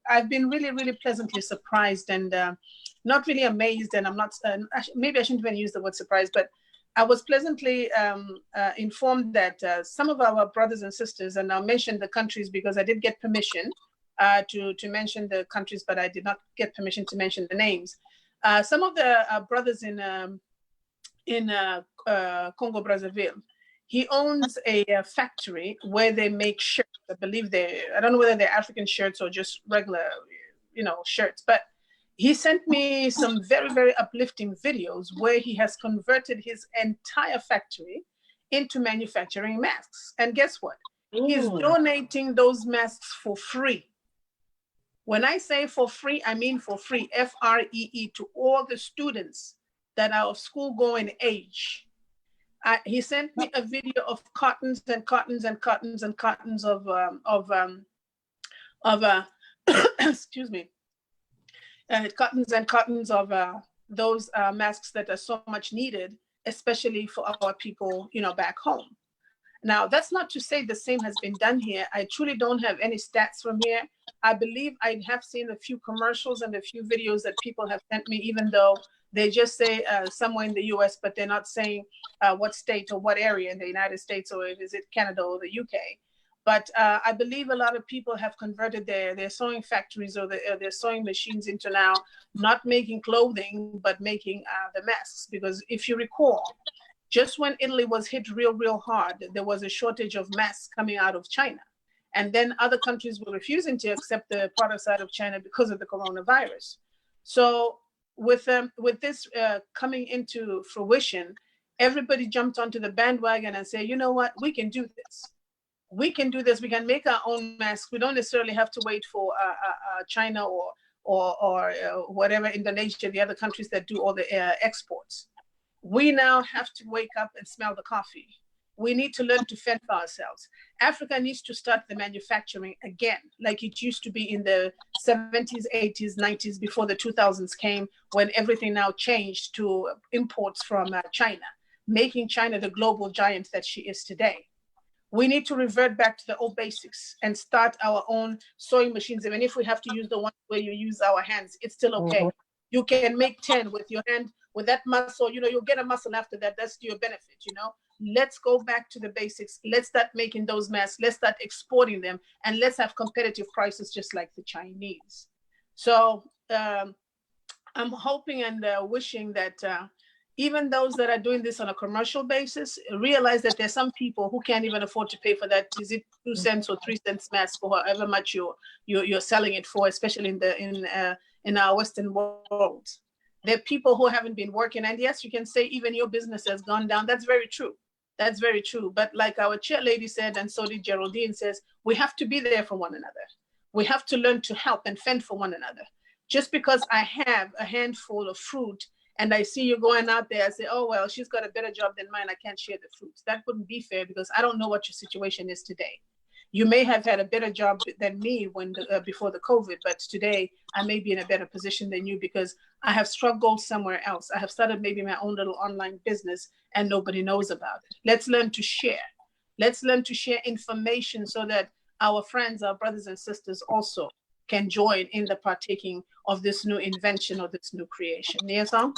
I've been really, really pleasantly surprised and not really amazed. And I'm not, maybe I shouldn't even use the word surprised, but I was pleasantly informed that some of our brothers and sisters, and I'll mention the countries because I did get permission to mention the countries, but I did not get permission to mention the names. Some of the brothers in Congo Brazzaville, he owns a factory where they make shirts. I believe I don't know whether they're African shirts or just regular, shirts, but he sent me some very, very uplifting videos where he has converted his entire factory into manufacturing masks. And guess what? He's donating those masks for free. When I say for free, I mean for free, F-R-E-E, to all the students that are of school-going age. He sent me a video of cottons and cottons and cottons and cottons of excuse me, cottons and cottons of those masks that are so much needed, especially for our people, back home. Now, that's not to say the same has been done here. I truly don't have any stats from here. I believe I have seen a few commercials and a few videos that people have sent me, even though they just say somewhere in the US, but they're not saying what state or what area in the United States, or is it Canada or the UK. But I believe a lot of people have converted their sewing factories or their sewing machines into now not making clothing, but making the masks. Because if you recall, just when Italy was hit real, real hard, there was a shortage of masks coming out of China. And then other countries were refusing to accept the products out of China because of the coronavirus. So with this coming into fruition, everybody jumped onto the bandwagon and said, you know what, we can do this. We can do this. We can make our own masks. We don't necessarily have to wait for China or whatever, Indonesia, the other countries that do all the exports. We now have to wake up and smell the coffee. We need to learn to fend for ourselves. Africa needs to start the manufacturing again, like it used to be in the 70s, 80s, 90s, before the 2000s came, when everything now changed to imports from China, making China the global giant that she is today. We need to revert back to the old basics and start our own sewing machines. Even if we have to use the one where you use our hands, it's still okay. You can make 10 with your hand, with that muscle, you'll get a muscle after that. That's to your benefit, Let's go back to the basics. Let's start making those masks. Let's start exporting them, and let's have competitive prices just like the Chinese. So I'm hoping and wishing that even those that are doing this on a commercial basis realize that there's some people who can't even afford to pay for that. Is it 2 cents or 3 cents mask or however much you're selling it for, especially in our Western world. There are people who haven't been working, and yes, you can say even your business has gone down. That's very true. That's very true. But like our chair lady said, and so did Geraldine says, we have to be there for one another. We have to learn to help and fend for one another. Just because I have a handful of fruit and I see you going out there, I say, oh, well, she's got a better job than mine, I can't share the fruits. That wouldn't be fair, because I don't know what your situation is today. You may have had a better job than me before the COVID, but today I may be in a better position than you because I have struggled somewhere else. I have started maybe my own little online business and nobody knows about it. Let's learn to share. Let's learn to share information so that our friends, our brothers and sisters also can join in the partaking of this new invention or this new creation. Yes, sir?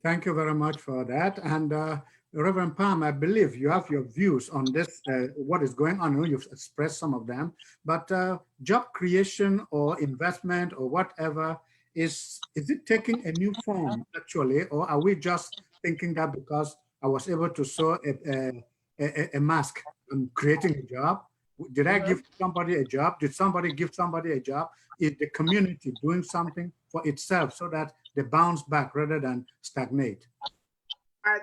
Thank you very much for that. And Reverend Palm, I believe you have your views on this, what is going on. I know you've expressed some of them, but job creation or investment or whatever, is it taking a new form actually, or are we just thinking that because I was able to sew a mask, I'm creating a job? Did I give somebody a job? Did somebody give somebody a job? Is the community doing something for itself so that they bounce back rather than stagnate?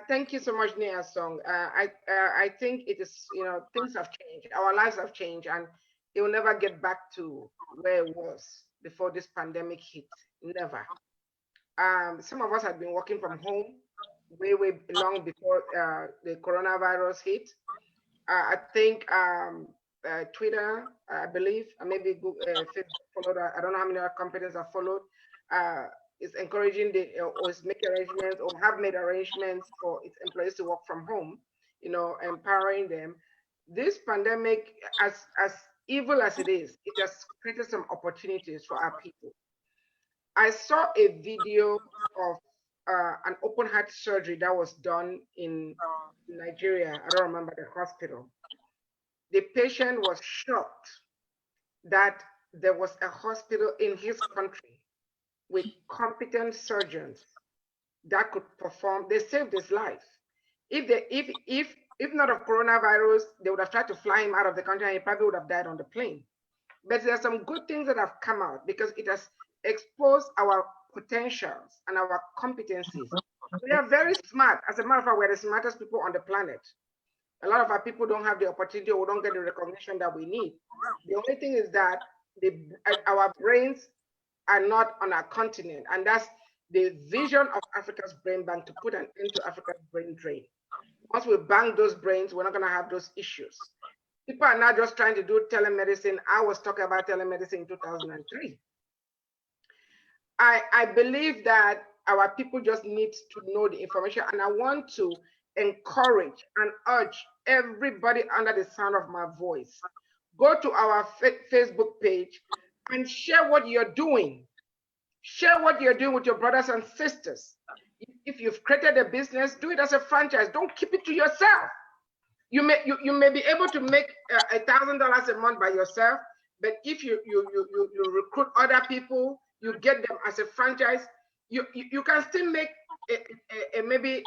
Thank you so much, Nia Song. I think it is, things have changed. Our lives have changed, and it will never get back to where it was before this pandemic hit. Never. Some of us had been working from home way long before the coronavirus hit. I think Twitter, I believe, and maybe Google, Facebook followed. I don't know how many other companies have followed. Is encouraging or is making arrangements or have made arrangements for its employees to work from home, empowering them. This pandemic, as evil as it is, it has created some opportunities for our people. I saw a video of an open heart surgery that was done in Nigeria. I don't remember the hospital. The patient was shocked that there was a hospital in his country with competent surgeons that could perform. They saved his life. If not of coronavirus, they would have tried to fly him out of the country and he probably would have died on the plane. But there are some good things that have come out because it has exposed our potentials and our competencies. We are very smart. As a matter of fact, we're the smartest people on the planet. A lot of our people don't have the opportunity or don't get the recognition that we need. The only thing is that our brains are not on our continent. And that's the vision of Africa's brain bank, to put an end to Africa's brain drain. Once we bank those brains, we're not going to have those issues. People are not just trying to do telemedicine. I was talking about telemedicine in 2003. I believe that our people just need to know the information, and I want to encourage and urge everybody under the sound of my voice, go to our Facebook page and share what you're doing. Share what you're doing with your brothers and sisters. If you've created a business, do it as a franchise. Don't keep it to yourself. You may be able to make $1,000 a month by yourself, but if you recruit other people, you get them as a franchise, you can still make maybe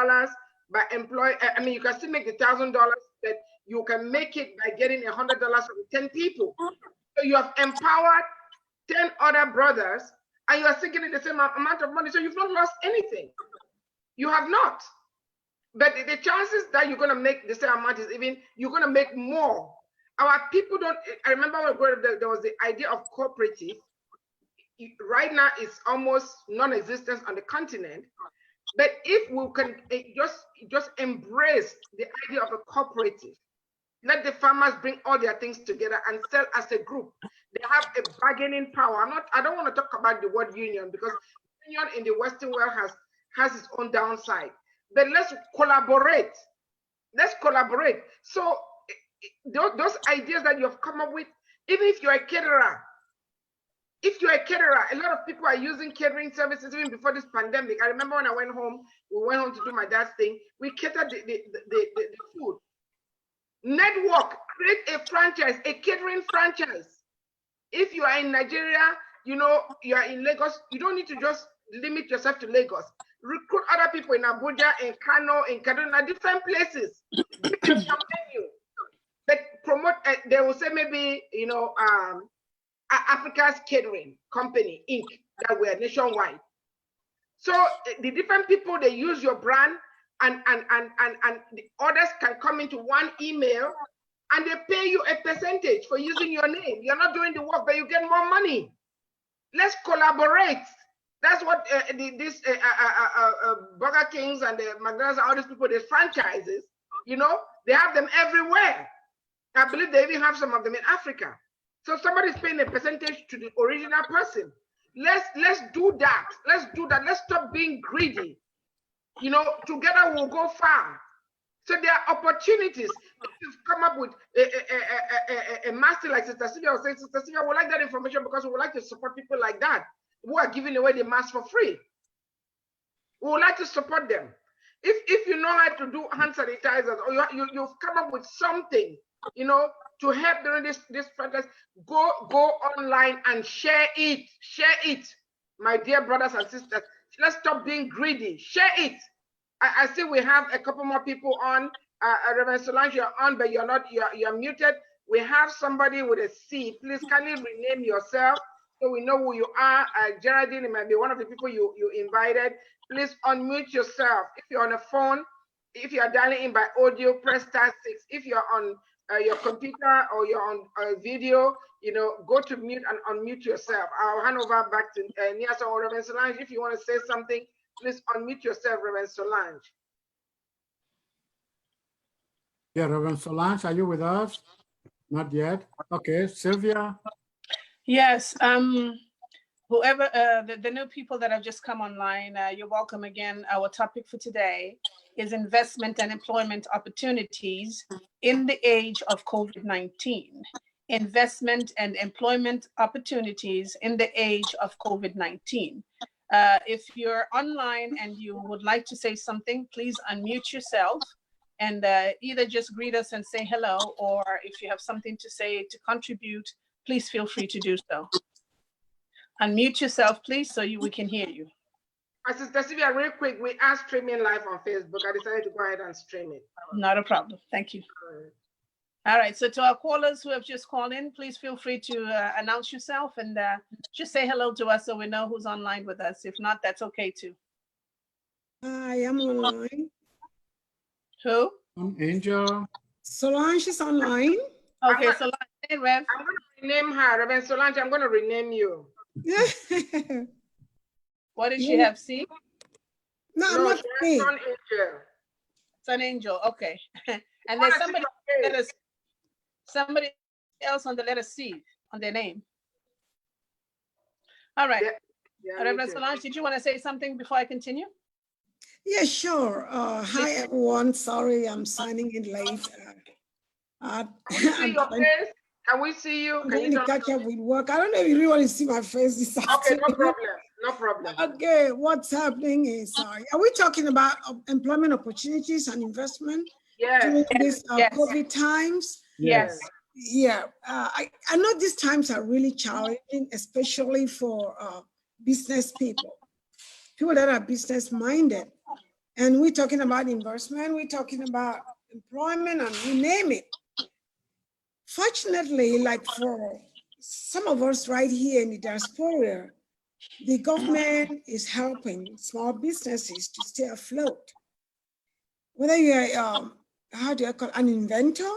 $100 by employing. I mean, you can still make $1,000, but you can make it by getting $100 from 10 people. So you have empowered 10 other brothers, and you are still getting the same amount of money. So you've not lost anything. You have not. But the chances that you're going to make the same amount is even, you're going to make more. Our people don't. I remember when there was the idea of cooperative. Right now, it's almost non-existent on the continent. But if we can just embrace the idea of a cooperative, let the farmers bring all their things together and sell as a group. They have a bargaining power. I don't want to talk about the word union, because union in the Western world has its own downside. But let's collaborate. Let's collaborate. So those ideas that you have come up with, even if you're a caterer, a lot of people are using catering services even before this pandemic. I remember when I went home, we went home to do my dad's thing. We catered the food. Network, create a franchise, a catering franchise. If you are in Nigeria, you are in Lagos, you don't need to just limit yourself to Lagos. Recruit other people in Abuja, in Kano, in Kaduna, different places. Give them some menu. But promote, they will say maybe, Africa's Catering Company, Inc., that we are nationwide. So the different people, they use your brand, and the orders can come into one email, and they pay you a percentage for using your name. You're not doing the work, but you get more money. Let's collaborate. That's what these Burger Kings and the McDonald's, all these people, these franchises, they have them everywhere. I believe they even have some of them in Africa. So somebody's paying a percentage to the original person. Let's do that. Let's do that. Let's stop being greedy. Together we'll go far. So there are opportunities. If you've come up with a master like Sister Sylvia was saying, Sister Sylvia would like that information because we would like to support people like that who are giving away the mask for free. We would like to support them. If you know how to do hand sanitizers, or you've come up with something, to help during this protest, go online and share it. Share it, my dear brothers and sisters. Let's stop being greedy. Share it. I see we have a couple more people on. Reverend Solange, you're on, but you're not. You're muted. We have somebody with a C. Please kindly rename yourself so we know who you are. Geraldine, it might be one of the people you invited. Please unmute yourself. If you're on a phone, if you are dialing in by audio, press *6. If you're on your computer or you're on video, go to mute and unmute yourself. I'll hand over back to Niasa or Reverend Solange. If you want to say something, please unmute yourself, Reverend Solange. Yeah, Reverend Solange, are you with us? Not yet. Okay, Sylvia. Yes. Whoever the new people that have just come online, you're welcome again. Our topic for today is investment and employment opportunities in the age of COVID-19. investment, and employment opportunities in the age of COVID-19. If you're online and you would like to say something, please unmute yourself and either just greet us and say hello, or if you have something to say to contribute, please feel free to do so. Unmute yourself, please, so we can hear you. Sister Sylvia, real quick, we are streaming live on Facebook. I decided to go ahead and stream it. Not a problem. Thank you. All right. So to our callers who have just called in, please feel free to announce yourself and just say hello to us so we know who's online with us. If not, that's okay too. I am online. Who? Angel. Solange is online. Okay, Solange. Hey, Rev. I'm going to rename her. Reverend Solange, I'm going to rename you. What did she have? See? No, No, not she me. has Son Angel. Son Angel. Okay. And there's somebody else on the letter C on their name. All right. Yeah, Reverend Solange, did you want to say something before I continue? Yeah, sure. Hi, everyone. Sorry, I'm signing in late. Can we see your face? Can we see you? I'm Can going you to catch up with work. I don't know if you really want to see my face this Okay, afternoon. no problem. No problem. Okay, what's happening is, are we talking about employment opportunities and investment during Yes. these Yes. COVID times? Yes. Yeah, I know these times are really challenging, especially for business people that are business minded. And we're talking about investment, we're talking about employment, and you name it. Fortunately, like for some of us right here in the diaspora, the government is helping small businesses to stay afloat. Whether you're, how do I call it, an inventor,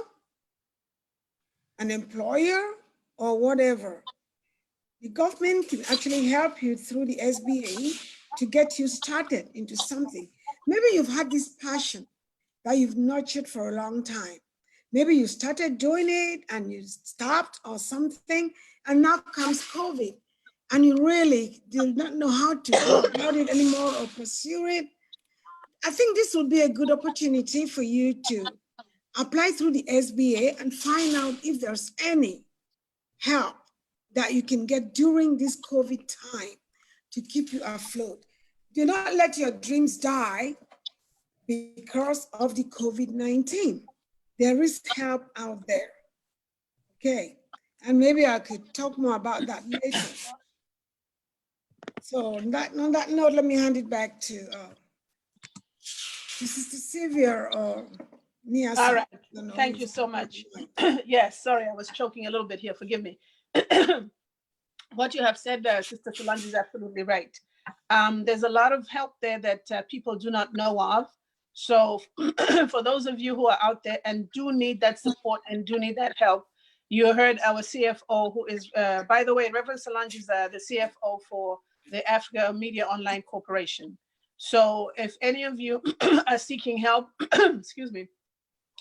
an employer, or whatever, the government can actually help you through the SBA to get you started into something. Maybe you've had this passion that you've nurtured for a long time. Maybe you started doing it and you stopped or something, and now comes COVID, and you really do not know how to go about it anymore or pursue it. I think this would be a good opportunity for you to apply through the SBA and find out if there's any help that you can get during this COVID time to keep you afloat. Do not let your dreams die because of the COVID-19. There is help out there. Okay, and maybe I could talk more about that later. So on that note, let me hand it back to Sister Sylvia or Nia. All right. Thank you so much. Yes, sorry, I was choking a little bit here. Forgive me. What you have said, Sister Solange, is absolutely right. There's a lot of help there that people do not know of. So for those of you who are out there and do need that support and do need that help, you heard our CFO, who is, by the way, Reverend Solange is the CFO for the Africa Media Online Corporation. So if any of you are seeking help, excuse me,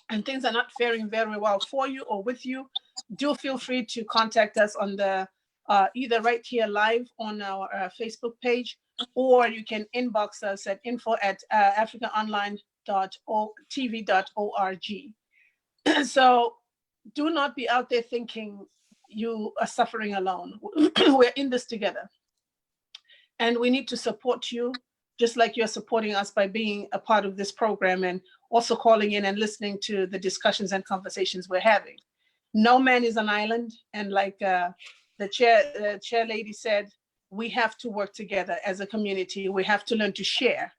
and things are not faring very well for you or with you, do feel free to contact us on the either right here live on our Facebook page, or you can inbox us at info@africaonline.tv.org. So do not be out there thinking you are suffering alone. We're in this together. And we need to support you, just like you're supporting us by being a part of this program and also calling in and listening to the discussions and conversations we're having. No man is an island. And like the chair lady said, we have to work together as a community. We have to learn to share.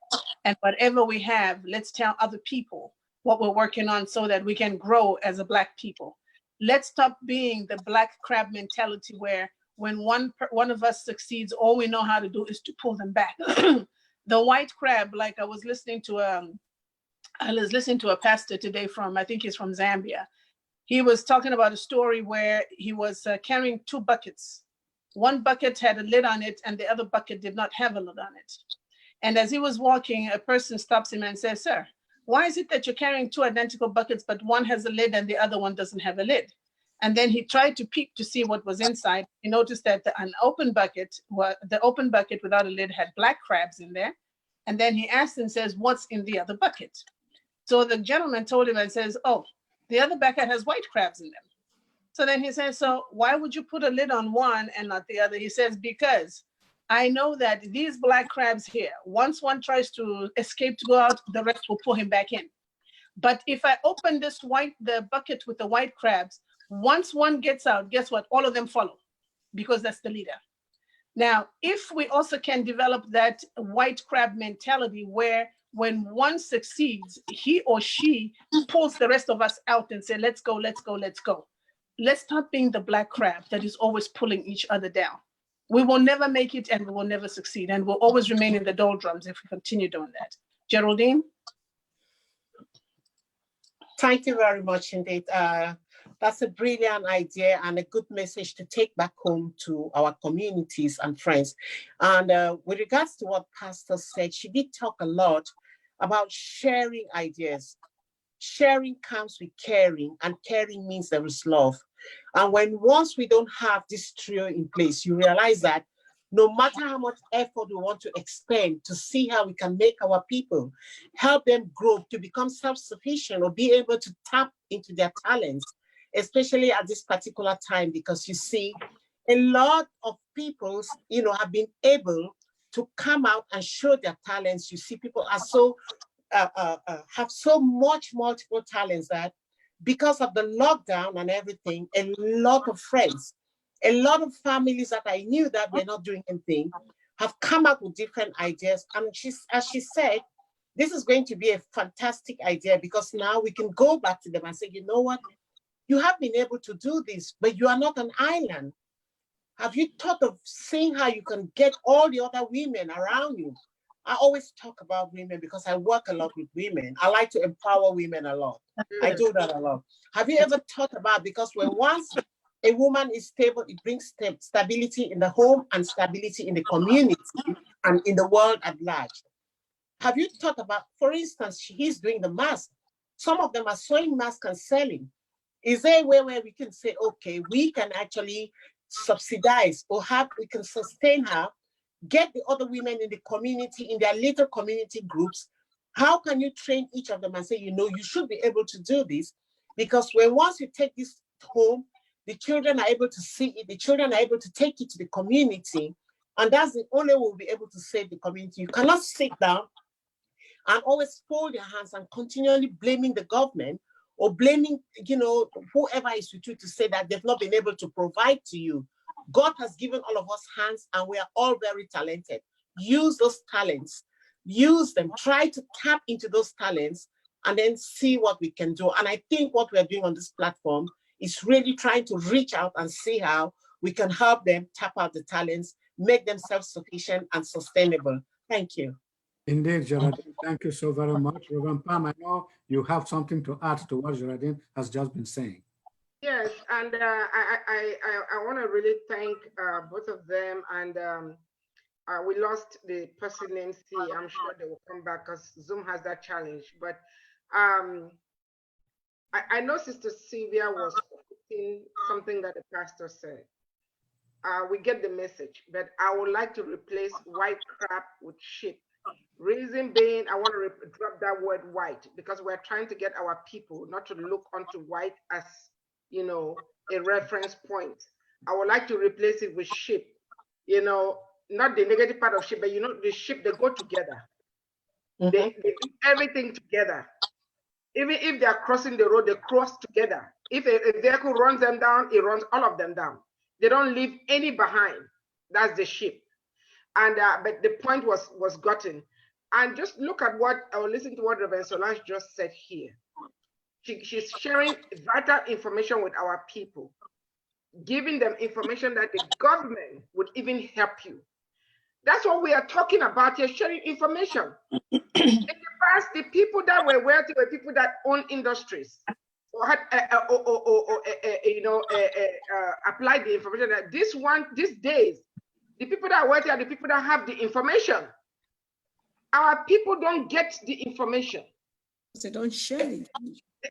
And whatever we have, let's tell other people what we're working on so that we can grow as a Black people. Let's stop being the Black crab mentality where when one of us succeeds, all we know how to do is to pull them back. The white crab, like I was listening to a pastor today from, I think he's from Zambia. He was talking about a story where he was carrying two buckets. One bucket had a lid on it and the other bucket did not have a lid on it. And as he was walking, a person stops him and says, "Sir, why is it that you're carrying two identical buckets, but one has a lid and the other one doesn't have a lid?" And then he tried to peek to see what was inside. He noticed that the open bucket without a lid had black crabs in there. And then he asked and says, "What's in the other bucket?" So the gentleman told him and says, "Oh, the other bucket has white crabs in them." So then he says, so why would you put a lid on one and not the other? He says, because I know that these black crabs here, once one tries to escape to go out, the rest will pull him back in. But if I open the bucket with the white crabs, once one gets out, guess what? All of them follow because that's the leader. Now, if we also can develop that white crab mentality where when one succeeds, he or she pulls the rest of us out and say, let's go, let's go, let's go. Let's stop being the black crab that is always pulling each other down. We will never make it and we will never succeed. And we'll always remain in the doldrums if we continue doing that. Geraldine? Thank you very much indeed. That's a brilliant idea and a good message to take back home to our communities and friends. And with regards to what Pastor said, she did talk a lot about sharing ideas. Sharing comes with caring, and caring means there is love. And once we don't have this trio in place, you realize that no matter how much effort we want to expend to see how we can make our people, help them grow to become self-sufficient or be able to tap into their talents, especially at this particular time, because you see, a lot of people, have been able to come out and show their talents. You see, people are so have so much multiple talents that because of the lockdown and everything, a lot of friends, a lot of families that I knew that were not doing anything have come up with different ideas. And as she said, this is going to be a fantastic idea because now we can go back to them and say, you know what, you have been able to do this, but you are not an island. Have you thought of seeing how you can get all the other women around you? I always talk about women because I work a lot with women. I like to empower women a lot. I do that a lot. Have you ever thought about, because once a woman is stable, it brings stability in the home and stability in the community and in the world at large. Have you thought about, for instance, he's doing the mask. Some of them are sewing masks and selling. Is there a way where we can say, okay, we can actually subsidize or we can sustain her, get the other women in the community, in their little community groups? How can you train each of them and say, you should be able to do this? Because once you take this home, the children are able to see it, the children are able to take it to the community, and that's the only way we'll be able to save the community. You cannot sit down and always fold your hands and continually blaming the government or blaming, whoever is with you to say that they've not been able to provide to you. God has given all of us hands and we are all very talented. Use those talents, use them, try to tap into those talents and then see what we can do. And I think what we're doing on this platform is really trying to reach out and see how we can help them tap out the talents, make them self-sufficient and sustainable. Thank you. Indeed, Geraldine, thank you so very much. Reverend Pam, I know you have something to add to what Geraldine has just been saying. Yes, and I want to really thank both of them. And we lost the person named C. I'm sure they will come back because Zoom has that challenge. But I know Sister Sylvia was quoting something that the pastor said. We get the message, but I would like to replace white crab with sheep. Reason being, I want to drop that word white because we're trying to get our people not to look onto white as, a reference point. I would like to replace it with sheep, not the negative part of sheep, but the sheep, they go together. Mm-hmm. They do everything together. Even if they are crossing the road, they cross together. If a vehicle runs them down, it runs all of them down. They don't leave any behind. That's the sheep. And but the point was gotten. And just look at listen to what Reverend Solange just said here. She's sharing vital information with our people, giving them information that the government would even help you. That's what we are talking about here, sharing information. In the past, the people that were wealthy were people that own industries or had applied the information. That these days, the people that are wealthy are the people that have the information. Our people don't get the information. They don't share it.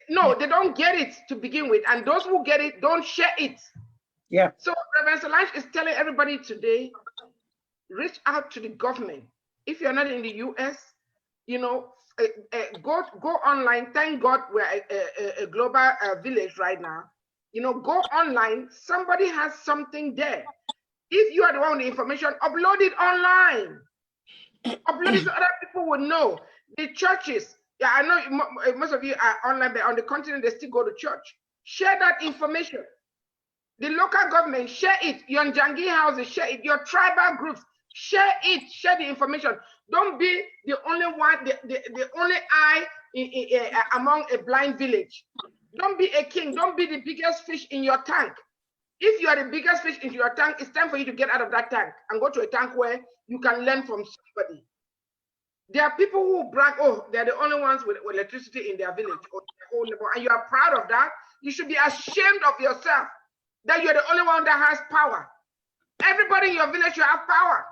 No, they don't get it to begin with. And those who get it don't share it. Yeah. So Reverend Solange is telling everybody today, reach out to the government. If you're not in the US, go online. Thank God we're a global village right now. go online. Somebody has something there. If you are the one with the information, upload it online. Upload it so other people will know. The churches, yeah, I know most of you are online, but on the continent, they still go to church. Share that information. The local government, share it. Your Njangi houses, share it. Your tribal groups, share it. Share the information. Don't be the only one, the only eye among a blind village. Don't be a king. Don't be the biggest fish in your tank. If you are the biggest fish in your tank, it's time for you to get out of that tank and go to a tank where you can learn from somebody. There are people who brag, oh, they're the only ones with electricity in their village or their whole neighborhood, and you are proud of that. You should be ashamed of yourself that you're the only one that has power. Everybody in your village should have power.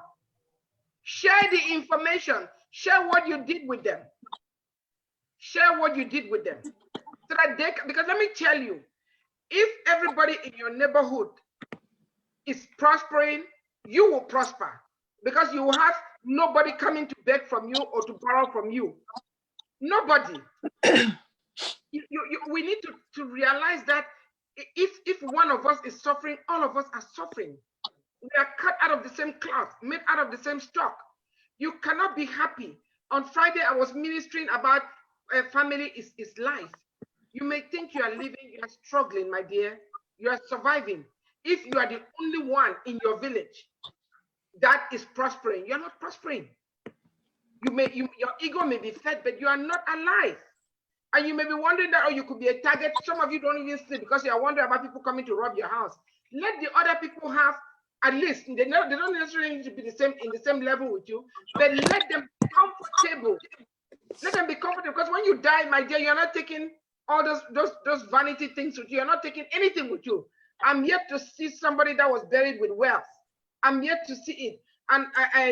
Share the information. Share what you did with them. Share what you did with them. So that they can, because let me tell you, if everybody in your neighborhood is prospering, you will prosper because you will have nobody coming to beg from you or to borrow from you. Nobody. We need to realize that if one of us is suffering, all of us are suffering. We are cut out of the same cloth, made out of the same stock. You cannot be happy. On Friday, I was ministering about family is life. You may think you are living, you are struggling, my dear. You are surviving. If you are the only one in your village that is prospering, you're not prospering. Your ego may be fed, but you are not alive. And you may be wondering that, oh, you could be a target. Some of you don't even sleep because you are wondering about people coming to rob your house. Let the other people have, at least, they don't necessarily need to be in the same level with you, but let them be comfortable. Let them be comfortable, because when you die, my dear, you're not taking all those vanity things with you. You're not taking anything with you. I'm yet to see somebody that was buried with wealth. I'm yet to see it. And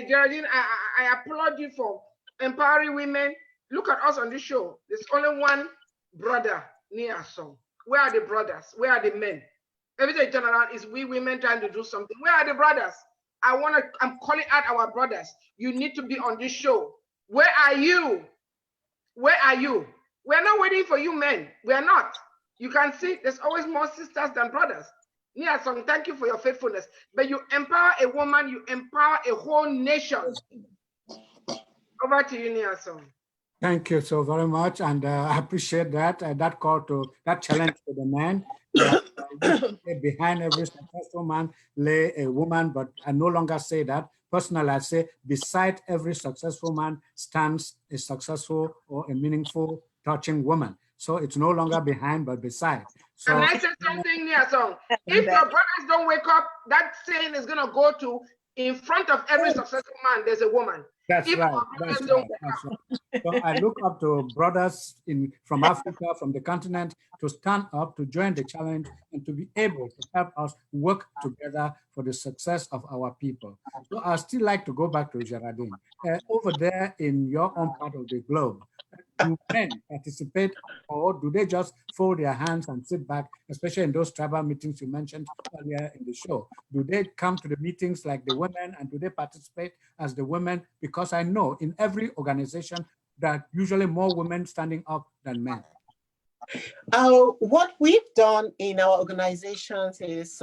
Geraldine, I applaud you for empowering women. Look at us on this show. There's only one brother near us. Where are the brothers? Where are the men? Every day turn around is we women trying to do something. Where are the brothers? I'm calling out our brothers. You need to be on this show. Where are you? Where are you? We're not waiting for you men. We're not. You can see there's always more sisters than brothers. Nia Song, thank you for your faithfulness. But you empower a woman, you empower a whole nation. Over to you, Nia Song. Thank you so very much, and I appreciate that that challenge to the man. Behind every successful man lay a woman, but I no longer say that. Personally, I say beside every successful man stands a successful or a meaningful, touching woman. So it's no longer behind, but beside. So, and I said something near song. If your brothers don't wake up, that saying is gonna go to in front of every successful man, there's a woman. That's right. That's right. That's right. So I look up to brothers from Africa, from the continent, to stand up, to join the challenge, and to be able to help us work together for the success of our people. So I still like to go back to Geraldine. Over there in your own part of the globe, do men participate, or do they just fold their hands and sit back, especially in those tribal meetings you mentioned earlier in the show? Do they come to the meetings like the women, and do they participate as the women? Because I know in every organization there are usually more women standing up than men. What we've done in our organizations is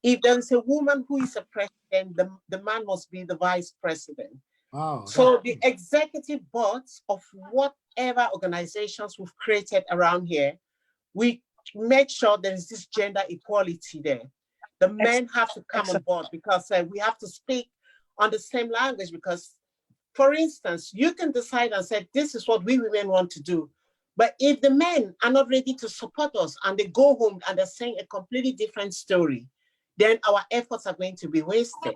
if there's a woman who is a president, the man must be the vice president. Wow, so the executive boards of whatever organizations we've created around here, we make sure there is this gender equality there. The men have to come on board because we have to speak on the same language. Because, for instance, you can decide and say, this is what we women want to do. But if the men are not ready to support us and they go home and they're saying a completely different story, then our efforts are going to be wasted.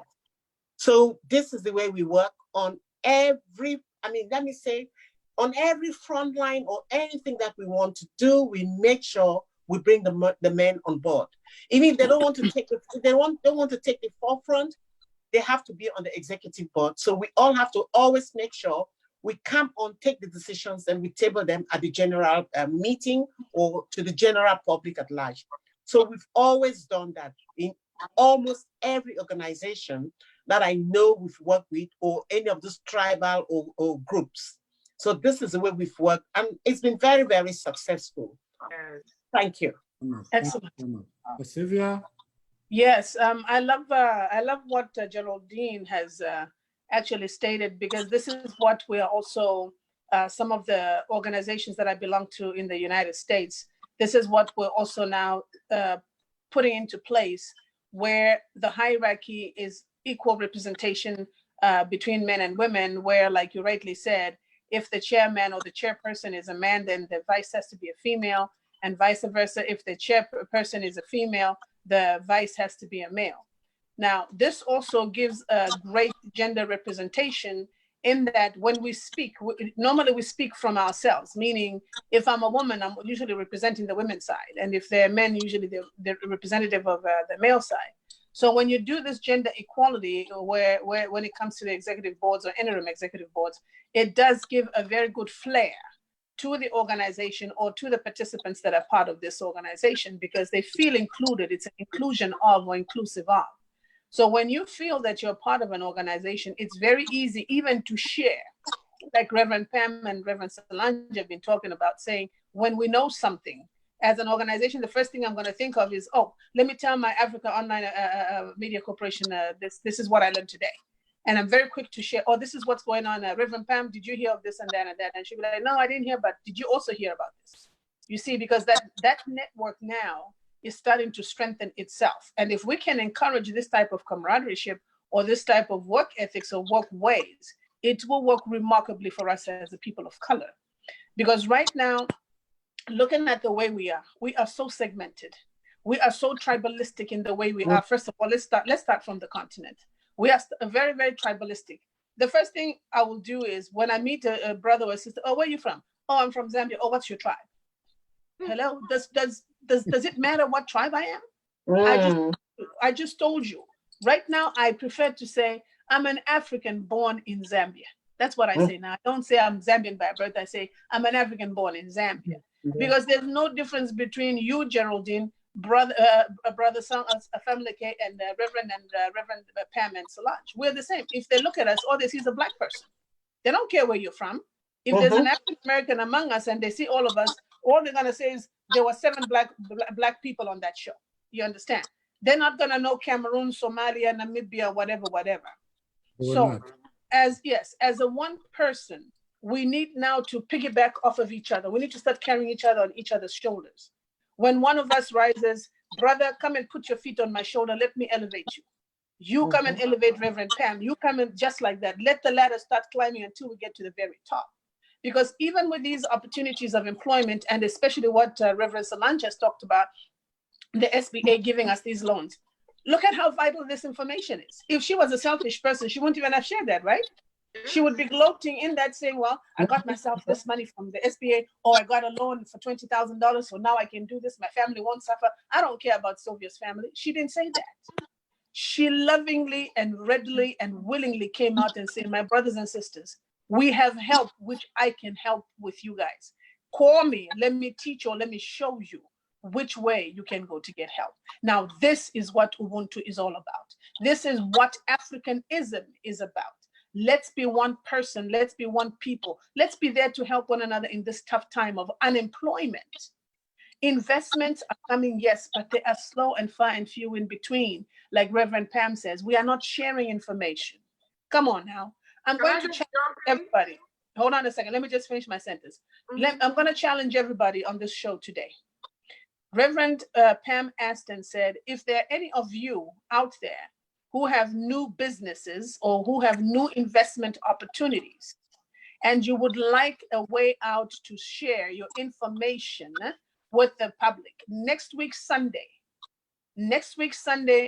So this is the way we work on every, on every front line or anything that we want to do, we make sure we bring the men on board. Even if they don't want to take don't want to take the forefront, they have to be on the executive board. So we all have to always make sure we come on, take the decisions, and we table them at the general meeting or to the general public at large. So we've always done that in almost every organization that I know we've worked with, or any of these tribal or groups. So this is the way we've worked, and it's been very, very successful. Yes. Thank you. Excellent. Sylvia? Yes, I love what Geraldine has actually stated, because this is what we are also, some of the organizations that I belong to in the United States, this is what we're also now putting into place, where the hierarchy is equal representation between men and women, where, like you rightly said, if the chairman or the chairperson is a man, then the vice has to be a female, and vice versa. If the chairperson is a female, the vice has to be a male. Now, this also gives a great gender representation in that when we speak, normally we speak from ourselves, meaning if I'm a woman, I'm usually representing the women's side. And if they're men, usually they're representative of the male side. So when you do this gender equality, where when it comes to the executive boards or interim executive boards, it does give a very good flair to the organization or to the participants that are part of this organization, because they feel included. It's an inclusion of or inclusive of. So when you feel that you're part of an organization, it's very easy even to share. Like Reverend Pam and Reverend Solange have been talking about, saying, when we know something, as an organization, the first thing I'm going to think of is, oh, let me tell my Africa Online Media Corporation, this is what I learned today. And I'm very quick to share, oh, this is what's going on. Reverend Pam, did you hear of this and that and that? And she'll be like, no, I didn't hear, but did you also hear about this? You see, because that network now is starting to strengthen itself. And if we can encourage this type of camaraderie or this type of work ethics or work ways, it will work remarkably for us as a people of color. Because right now, looking at the way we are so segmented. We are so tribalistic in the way we are. First of all, let's start from the continent. We are very, very tribalistic. The first thing I will do is when I meet a brother or a sister, oh, where are you from? Oh, I'm from Zambia. Oh, what's your tribe? Hello, does it matter what tribe I am? I just told you. Right now, I prefer to say I'm an African born in Zambia. That's what I say now. I don't say I'm Zambian by birth. I say I'm an African born in Zambia. Because there's no difference between you, Geraldine, brother Nkemleke, and Reverend Pam and Solange. We're the same. If they look at us, all they see is a black person. They don't care where you're from. If there's an African American among us and they see all of us, all they're gonna say is there were 7 black people on that show. You understand? They're not gonna know Cameroon, Somalia, Namibia, whatever. So, as a one person, we need now to piggyback off of each other. We need to start carrying each other on each other's shoulders. When one of us rises, brother, come and put your feet on my shoulder. Let me elevate you. You come and elevate Reverend Pam. You come in just like that. Let the ladder start climbing until we get to the very top. Because even with these opportunities of employment, and especially what Reverend Solange has talked about, the SBA giving us these loans, look at how vital this information is. If she was a selfish person, she wouldn't even have shared that, right? She would be gloating in that, saying, well, I got myself this money from the SBA, or I got a loan for $20,000, so now I can do this. My family won't suffer. I don't care about Sylvia's family. She didn't say that. She lovingly and readily and willingly came out and said, my brothers and sisters, we have help which I can help with you guys. Call me, let me teach you, or let me show you which way you can go to get help. Now, this is what Ubuntu is all about. This is what Africanism is about. Let's be one person. Let's be one people. Let's be there to help one another in this tough time of unemployment. Investments are coming, yes, but they are slow and far and few in between. Like Reverend Pam says, we are not sharing information. Come on now. I'm going to challenge everybody. Hold on a second. Let me just finish my sentence. I'm going to challenge everybody on this show today. Reverend Pam asked and said, if there are any of you out there who have new businesses or who have new investment opportunities, and you would like a way out to share your information with the public, next week, Sunday,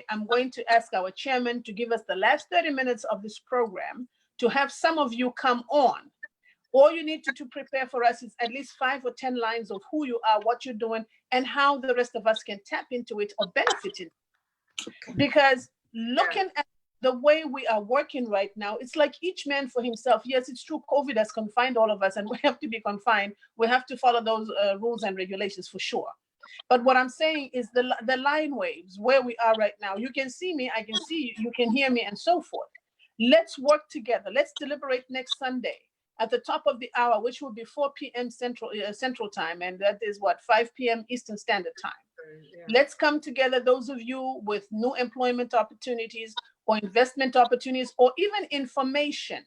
I'm going to ask our chairman to give us the last 30 minutes of this program to have some of you come on. All you need to prepare for us is at least 5 or 10 lines of who you are, what you're doing, and how the rest of us can tap into it or benefit it. Because looking at the way we are working right now, it's like each man for himself. Yes, it's true, COVID has confined all of us and we have to be confined. We have to follow those rules and regulations for sure. But what I'm saying is the line waves where we are right now. You can see me, I can see you, you can hear me, and so forth. Let's work together. Let's deliberate next Sunday at the top of the hour, which will be 4 p.m. Central Time, and that is what, 5 p.m. Eastern Standard Time. Yeah. Let's come together, those of you with new employment opportunities or investment opportunities, or even information,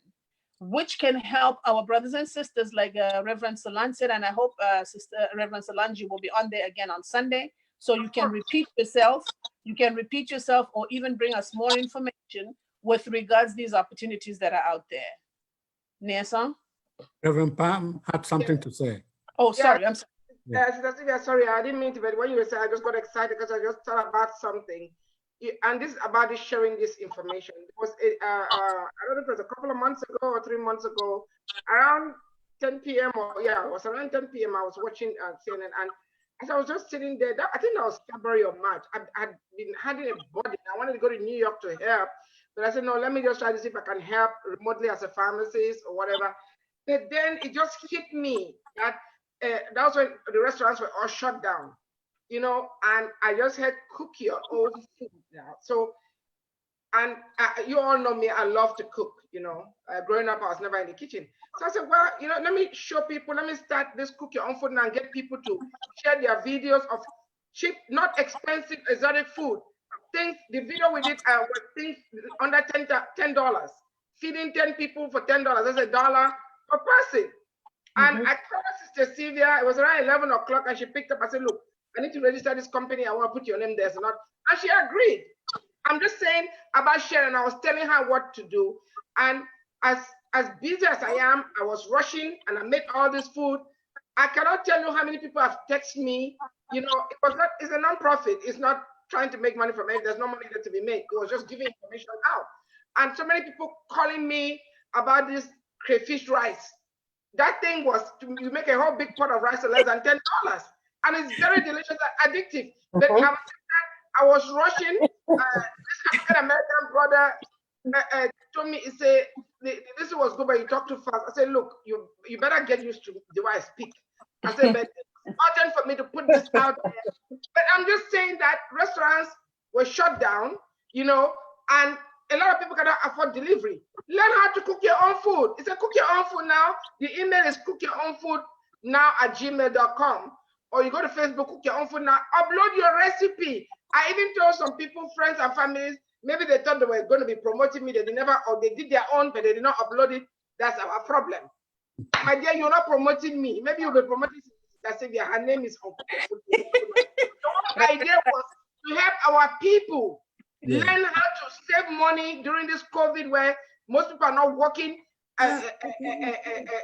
which can help our brothers and sisters, like Reverend Solange said, and I hope Sister Reverend Solange will be on there again on Sunday, so you can repeat yourself. You can repeat yourself, or even bring us more information with regards to these opportunities that are out there. Nessa? Reverend Pam had something to say. Oh, sorry, I'm sorry. Sister Sylvia, sorry, I didn't mean to, but when you were saying, I just got excited because I just thought about something. And this is about this sharing this information. It was, I don't know if it was a couple of months ago or 3 months ago, around 10 p.m. or yeah, it was around 10 p.m. I was watching CNN, and as I was just sitting there, I think that was February or March. I'd been having a body. I wanted to go to New York to help, but I said, no, let me just try to see if I can help remotely as a pharmacist or whatever. But then it just hit me that that was when the restaurants were all shut down, you know, and I just had cookie or old food now. So, and you all know me, I love to cook, you know. Growing up, I was never in the kitchen. So I said, well, you know, let me show people, let me start this cook your own food now and get people to share their videos of cheap, not expensive, exotic food. Things, the video we did was things under $10, feeding 10 people for $10. That's $1 per person. And I called Sister Sylvia, it was around 11 o'clock, and she picked up. I said, look, I need to register this company. I want to put your name there. So not, and she agreed. I'm just saying about sharing. I was telling her what to do. And as busy as I am, I was rushing and I made all this food. I cannot tell you how many people have texted me. You know, it was not, it's a non-profit. It's not trying to make money from it. There's no money there to be made. It was just giving information out. And so many people calling me about this crayfish rice. That thing was, you make a whole big pot of rice for less than $10. And it's very delicious and addictive. But I was rushing. This African-American brother told me, he said, this was good, but you talk too fast. I said, look, you better get used to the way I speak. I said, but it's important for me to put this out there. But I'm just saying that restaurants were shut down, you know, and a lot of people cannot afford delivery. Learn how to cook your own food. It's a cook your own food now. The email is cookyourownfoodnow@gmail.com. Or you go to Facebook, cook your own food now. Upload your recipe. I even told some people, friends and families, maybe they thought they were going to be promoting me. They never, or they did their own, but they did not upload it. That's our problem. My dear, you're not promoting me. Maybe you'll be promoting Sylvia. Her name is on Cook Your Food. The idea was to help our people learn how to save money during this COVID where most people are not working,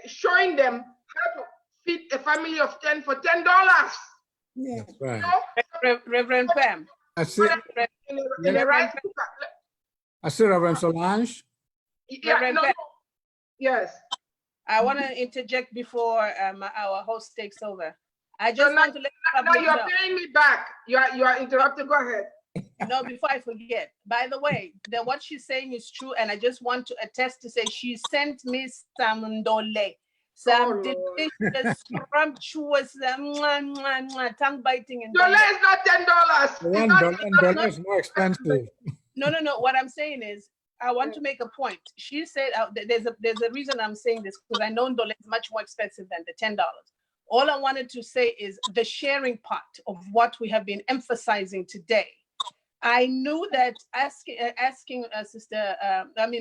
showing them how to feed a family of 10 for $10. Yeah. That's right. You know? Reverend Pam. I see, In the rice cooker. I see Reverend Solange. Yeah, Reverend no, Pam. yes. I want to interject before our host takes over. I just now, want to let the now public you're know. paying me back. You are interrupted. Go ahead. No, before I forget. By the way, what she's saying is true, and I just want to attest to say she sent me some ndole, some delicious, scrumptious, tongue biting and Dollar is not $10. $1 is more expensive. No. What I'm saying is, I want to make a point. She said there's a reason I'm saying this, because I know ndole is much more expensive than the $10. All I wanted to say is the sharing part of what we have been emphasizing today. I knew that asking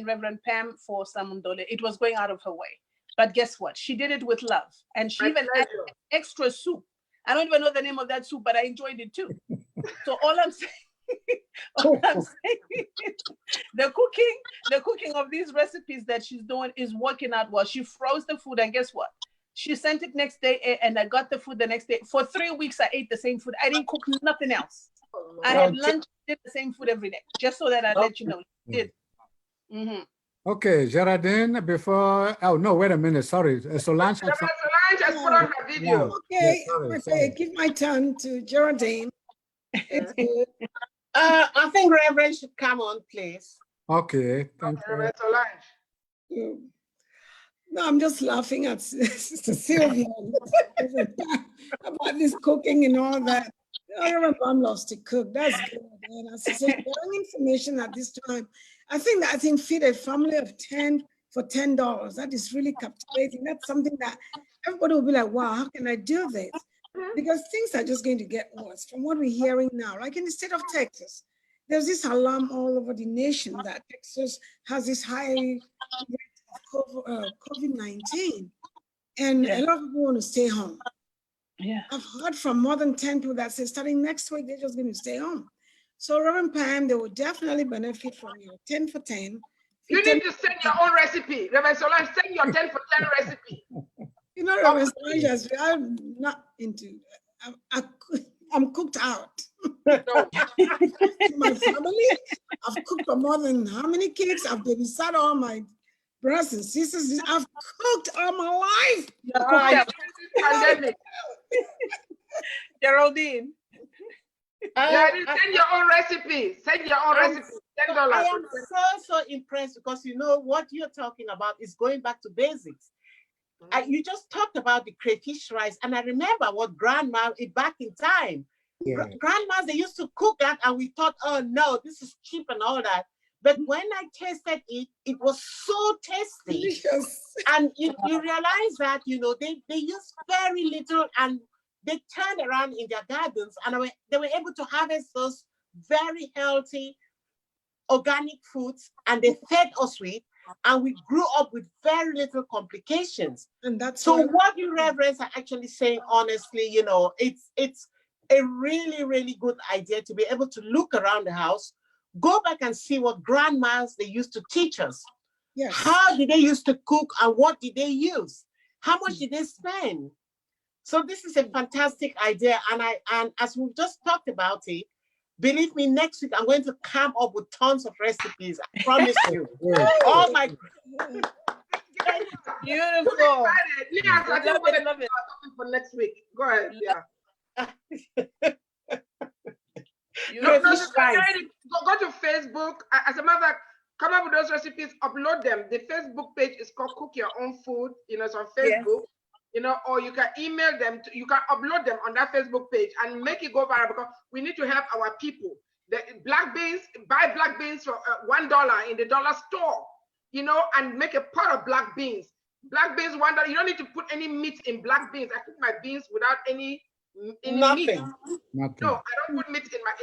Reverend Pam for some ndole, it was going out of her way. But guess what? She did it with love. And she even added extra soup. I don't even know the name of that soup, but I enjoyed it too. So all I'm saying the cooking of these recipes that she's doing is working out well. She froze the food, and guess what? She sent it next day, and I got the food the next day. For 3 weeks, I ate the same food. I didn't cook nothing else. I had lunch, did the same food every day, just so that I let you know. Did. Okay, Geraldine, before, oh no, wait a minute, sorry. Solange has Solange has put on her video. Okay, Yeah, sorry. give my turn to Geraldine. It's good. I think Reverend should come on, please. Okay, thank you. Solange. No, I'm just laughing at Sister Sylvia about this cooking and all that. I remember I'm lost to cook. That's good. And as I said, sharing information at this time, I think feed a family of 10 for $10. That is really captivating. That's something that everybody will be like, wow, how can I do this? because things are just going to get worse from what we're hearing now. Like in the state of Texas, there's this alarm all over the nation that Texas has this high rate of COVID-19, and a lot of people want to stay home. Yeah. I've heard from more than 10 people that say starting next week, they're just going to stay home. So Reverend Pam, they will definitely benefit from your 10 for 10. You need to send your own recipe. Reverend Solange, send your 10 for 10 recipe. You know, Reverend Solange, I'm not into, I'm cooked out. No. To my family, I've cooked for more than how many kids? I've babysat all my brothers and sisters. I've cooked all my life. Pandemic. Geraldine. Send your own recipe. Send your own recipe. $10. I am so impressed because you know what you're talking about is going back to basics. You just talked about the crayfish rice, and I remember what grandma back in time. Yeah. Grandmas, they used to cook that, and we thought, oh no, this is cheap and all that. But when I tasted it, it was so tasty. Delicious. And you realize that, you know, they use very little, and they turned around in their gardens, and they were able to harvest those very healthy organic foods, and they fed us with, and we grew up with very little complications. And that's so what you reverends are actually saying, honestly, you know, it's a really, really good idea to be able to look around the house, go back and see what grandmas they used to teach us. Yes. How did they used to cook, and what did they use? How much did they spend? So this is a fantastic idea, and as we've just talked about it, believe me, next week I'm going to come up with tons of recipes. I promise you. Oh my God. Beautiful. Yeah, I Love it, love it. for next week. Go ahead. Yeah. Beautiful. Go to Facebook. As a matter of fact, come up with those recipes, upload them. The Facebook page is called Cook Your Own Food. You know, it's on Facebook. Yes. You know, or you can email them. You can upload them on that Facebook page and make it go viral, because we need to help our people. The black beans, buy black beans for $1 in the dollar store. You know, and make a pot of black beans. Black beans $1. You don't need to put any meat in black beans. I cook my beans without any nothing. Meat. Nothing. No, I don't put meat in my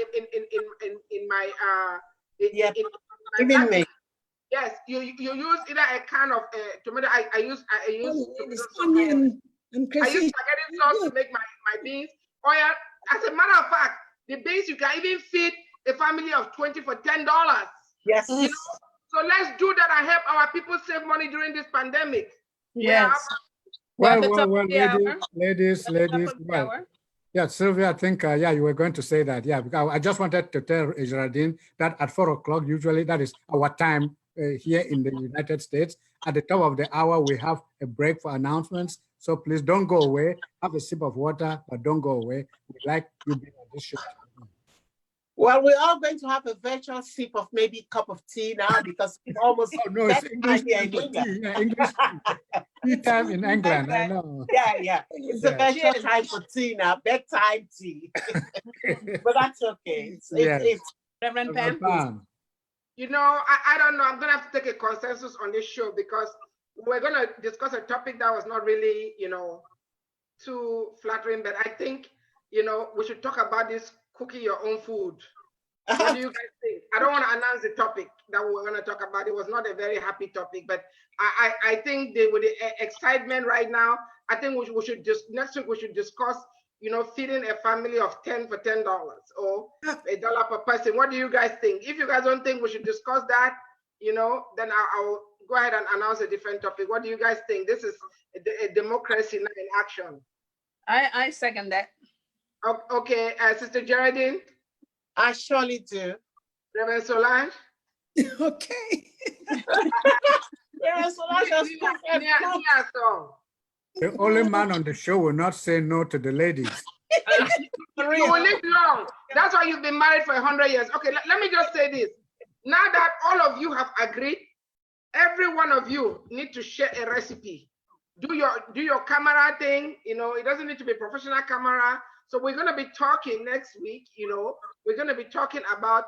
Even me. Yes, you use either a can of tomato. I use onion and I use spaghetti sauce to make my beans. Oil. As a matter of fact, the beans you can even feed a family of 20 for $10. Yes. You know? So let's do that and help our people save money during this pandemic. Yes. Well, ladies. Well, yeah, Sylvia, I think, yeah, you were going to say that. Yeah, because I just wanted to tell Geraldine that at 4 o'clock, usually that is our time here in the United States. At the top of the hour, we have a break for announcements. So please don't go away. Have a sip of water, but don't go away. We'd like you being on this show. Well, we're all going to have a virtual sip of maybe a cup of tea now, because it's almost it's English tea time in England. I know. Yeah. It's a virtual time for tea now, bedtime tea. But that's okay. It's Reverend Pam. You know, I don't know. I'm gonna have to take a consensus on this show, because we're gonna discuss a topic that was not really, you know, too flattering. But I think, you know, we should talk about this cooking your own food. What do you guys think? I don't want to announce the topic that we're going to talk about. It was not a very happy topic, but I think with the excitement right now, I think we should just next week we should discuss, you know, feeding a family of 10 for $10 or $1 per person. What do you guys think? If you guys don't think we should discuss that, you know, then I'll go ahead and announce a different topic. What do you guys think? This is a democracy in action. I second that. Okay, Sister Geraldine. I surely do. Reverend Solange. Okay. Reverend Solange. The only man on the show will not say no to the ladies. You will live long. That's why you've been married for 100 years. Okay, let me just say this. Now that all of you have agreed, every one of you need to share a recipe. Do your camera thing. You know, it doesn't need to be a professional camera. So we're going to be talking next week, you know, we're going to be talking about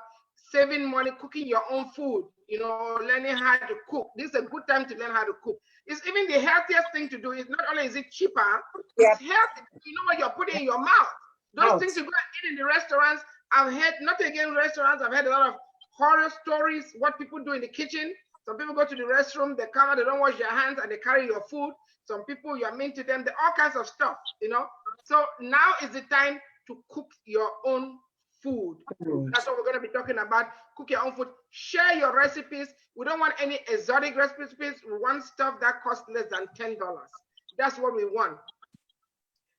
saving money, cooking your own food. you know, learning how to cook. This is a good time to learn how to cook. It's even the healthiest thing to do. It's not only is it cheaper, it's healthy. You know what you're putting in your mouth. Those things you go and eat in the restaurants. I've heard, not again restaurants, I've heard a lot of horror stories, what people do in the kitchen. Some people go to the restroom, they come out, they don't wash their hands, and they carry your food. Some people, you're mean to them, all kinds of stuff, you know. So now is the time to cook your own food. That's what we're going to be talking about. Cook your own food. Share your recipes. We don't want any exotic recipes. We want stuff that costs less than $10. That's what we want.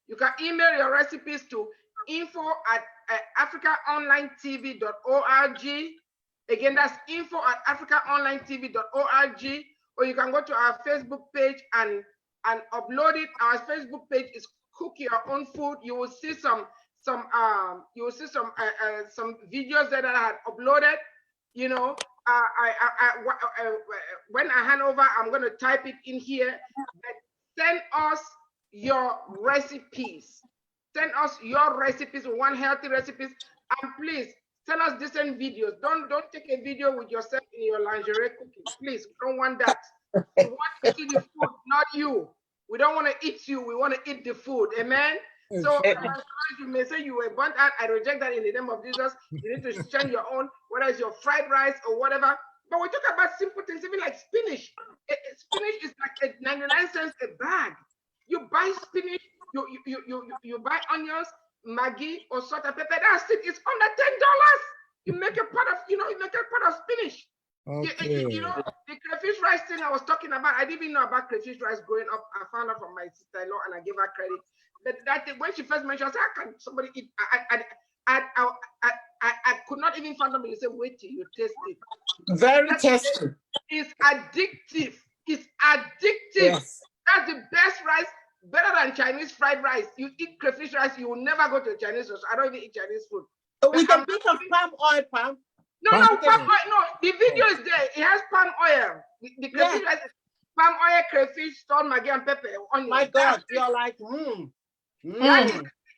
You can email your recipes to info@africaonlinetv.org. Again, that's info@africaonlinetv.org. Or you can go to our Facebook page and upload it. Our Facebook page is Cook Your Own Food. You will see some videos that I had uploaded. You know, when I hand over, I'm going to type it in here. Send us your recipes. Send us your recipes. We want healthy recipes. And please send us decent videos. Don't take a video with yourself in your lingerie cooking. Please, we don't want that. We want to see the food, not you. We don't want to eat you. We want to eat the food. Amen. So you may say you were burnt out. I reject that in the name of Jesus. You need to change your own, whether it's your fried rice or whatever. But we talk about simple things, even like spinach. Spinach is like 99 cents a bag. You buy spinach, you buy onions, Maggi, or salt and pepper. That's it. It's under $10. You make a pot of, you make a pot of spinach. Okay. You know, the crayfish rice thing I was talking about, I didn't even know about crayfish rice growing up. I found out from my sister-in-law and I gave her credit. But that when she first mentioned, I said, how can somebody eat? I could not even fathom it. You say, wait till you taste it. Very tasty. It's addictive. It's addictive. Yes. That's the best rice, better than Chinese fried rice. You eat crayfish rice, you will never go to a Chinese restaurant. I don't even eat Chinese food. With a bit of palm oil, Pam. No, palm oil. No, the video is there. It has palm oil. The crayfish rice is palm oil, crayfish, salt, Maggi, and pepper. Onion. My God, you're like,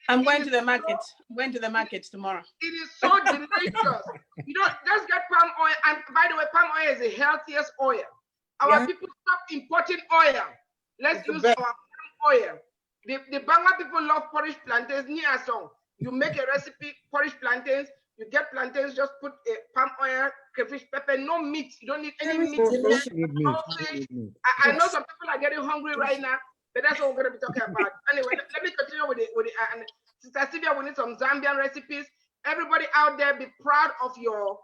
I'm going to the market. I'm going to the market tomorrow. It is so delicious. You know, just get palm oil. And by the way, palm oil is the healthiest oil. Our people stop importing oil. Let's use our palm oil. The Bangla people love porridge plantains. Near song. You make a recipe, porridge plantains. You get plantains, just put a palm oil, crayfish pepper, no meat. You don't need any meat. No fish. I know some people are getting hungry right now, but that's what we're going to be talking about. Anyway, let me continue with it. And Sister Sylvia, we need some Zambian recipes. Everybody out there, be proud of your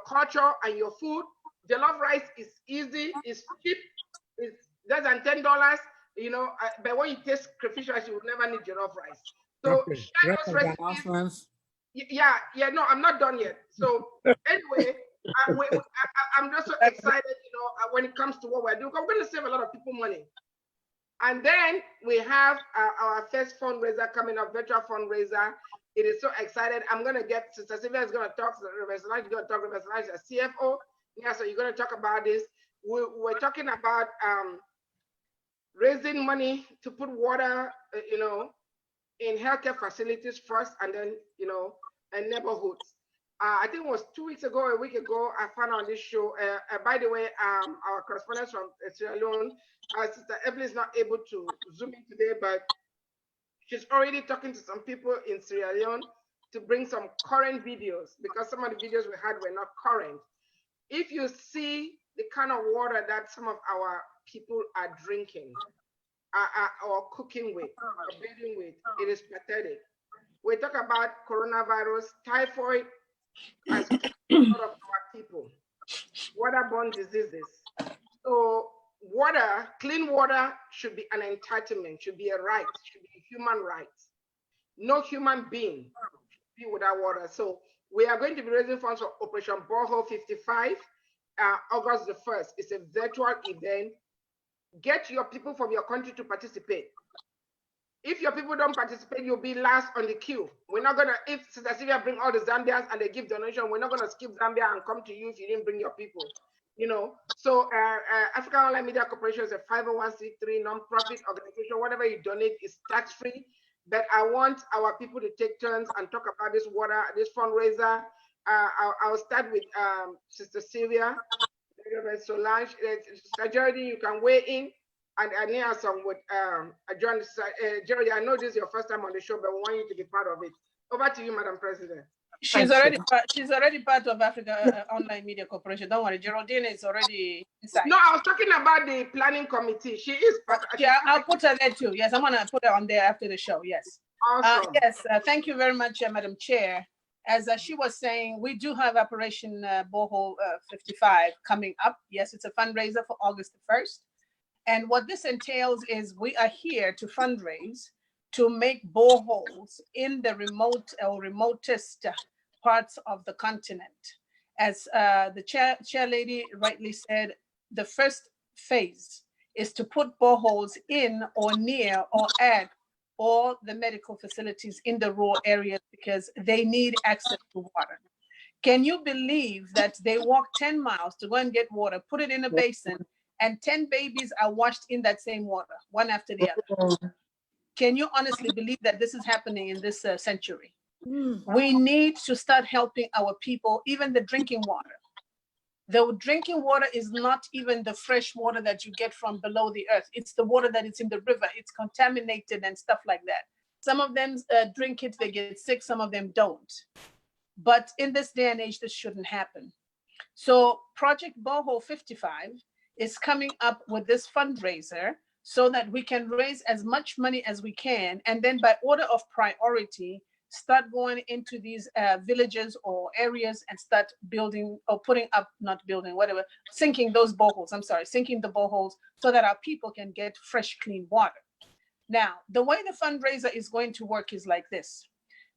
culture and your food. Jollof rice is easy, it's cheap, it's less than $10. You know, but when you taste crayfish rice, you will never need jollof rice. So share those recipes. No, I'm not done yet. So anyway, I'm just so excited, when it comes to what we're doing. We're going to save a lot of people money. And then we have our first fundraiser coming up, virtual fundraiser. It is so excited. I'm going to get, Sister Sylvia is going to talk, Reverend Solange is going to talk, Reverend Solange is a CFO. Yeah, so you're going to talk about this. We're talking about raising money to put water, in healthcare facilities first, and then, in neighborhoods. I think it was 2 weeks ago, a week ago, I found on this show. By the way, our correspondent from Sierra Leone, Sister Evelyn is not able to Zoom in today, but she's already talking to some people in Sierra Leone to bring some current videos, because some of the videos we had were not current. If you see the kind of water that some of our people are drinking, or cooking with, or bathing with, it is pathetic. We talk about coronavirus, typhoid, as a lot of our people, waterborne diseases. So water, clean water should be an entitlement, should be a right, should be a human right. No human being should be without water. So we are going to be raising funds for Operation Borehole 55, August the 1st. It's a virtual event. Get your people from your country to participate. If your people don't participate, you'll be last on the queue. We're not gonna, if Sister Sylvia bring all the Zambians and they give donation, we're not gonna skip Zambia and come to you if you didn't bring your people. So African Online Media Corporation is a 501c3 non-profit organization. Whatever you donate is tax-free. But I want our people to take turns and talk about this water, this fundraiser. I'll start with Sister Sylvia, Reverend Solange. Sister Geraldine, you can weigh in, and Nia-Asong would join. Geraldine, I know this is your first time on the show, but we want you to be part of it. Over to you, Madam President. She's already part of Africa Online Media Corporation. Don't worry, Geraldine is already inside. No, I was talking about the planning committee. She is part. Yeah, I'll put her there too. Yes, I'm gonna put her on there after the show. Yes. Awesome. Yes. Thank you very much, Madam Chair. As she was saying, we do have Operation Borehole 55 coming up. Yes, it's a fundraiser for August the 1st. And what this entails is we are here to fundraise to make boreholes in the remote or remotest parts of the continent. As the chair lady rightly said, the first phase is to put boreholes in or near or at all the medical facilities in the rural areas because they need access to water. Can you believe that they walk 10 miles to go and get water, put it in a basin, and 10 babies are washed in that same water, one after the other? Can you honestly believe that this is happening in this century? We need to start helping our people, even the drinking water. The drinking water is not even the fresh water that you get from below the earth. It's the water that is in the river. It's contaminated and stuff like that. Some of them drink it, they get sick, some of them don't. But in this day and age, this shouldn't happen. So Project Borehole 55 is coming up with this fundraiser so that we can raise as much money as we can. And then by order of priority, start going into these villages or areas and start building or putting up, not building, whatever, sinking those boreholes, sinking the boreholes so that our people can get fresh, clean water. Now, the way the fundraiser is going to work is like this.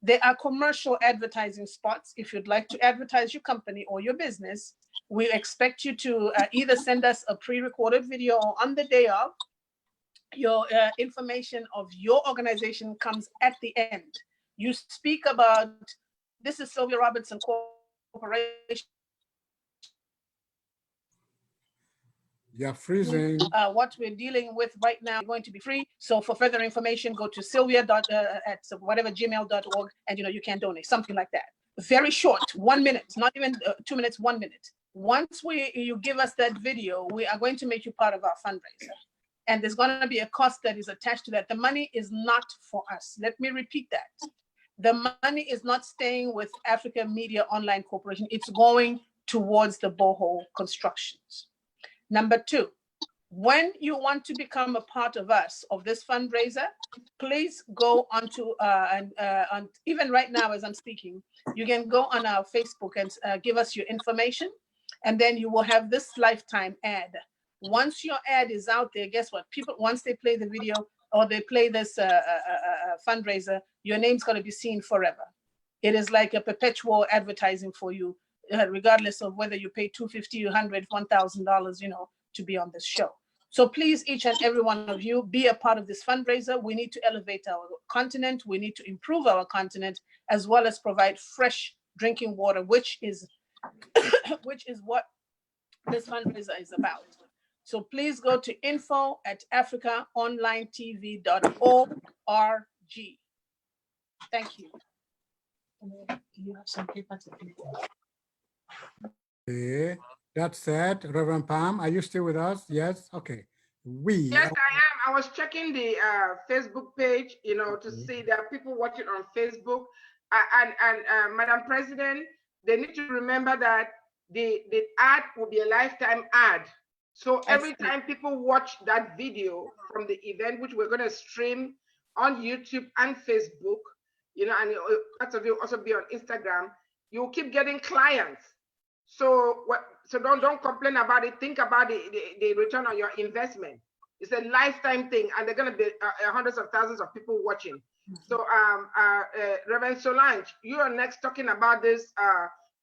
There are commercial advertising spots. If you'd like to advertise your company or your business, we expect you to either send us a pre-recorded video or on the day of, your information of your organization comes at the end. You speak about, this is Sylvia Robertson Corporation. Yeah, freezing. What we're dealing with right now is going to be free. So for further information, go to sylvia.at and you can donate, something like that. Very short, 1 minute, not even 2 minutes, 1 minute. Once you give us that video, we are going to make you part of our fundraiser. And there's going to be a cost that is attached to that. The money is not for us. Let me repeat that. The money is not staying with Africa Media Online Corporation. It's going towards the borehole constructions. Number two, when you want to become a part of us, of this fundraiser, please go onto, and even right now as I'm speaking, you can go on our Facebook and give us your information, and then you will have this lifetime ad. Once your ad is out there, guess what? People, once they play the video or they play this fundraiser, your name's going to be seen forever. It is like a perpetual advertising for you, regardless of whether you pay $250, $100, $1,000, to be on this show. So please, each and every one of you, be a part of this fundraiser. We need to elevate our continent. We need to improve our continent, as well as provide fresh drinking water, which is what this fundraiser is about. So please go to info@africaonlinetv.org. Thank you. Do you have some paper to people? Okay, that's it. Reverend Pam, are you still with us? Yes. Okay. Yes, I am. I was checking the Facebook page, to see there are people watching on Facebook. And Madam President, they need to remember that the ad will be a lifetime ad. So every time people watch that video from the event, which we're going to stream on YouTube and Facebook, and lots of you also be on Instagram, you'll keep getting clients. So don't complain about it. Think about the return on your investment. It's a lifetime thing, and there are going to be hundreds of thousands of people watching. So Reverend Solange, you are next talking about this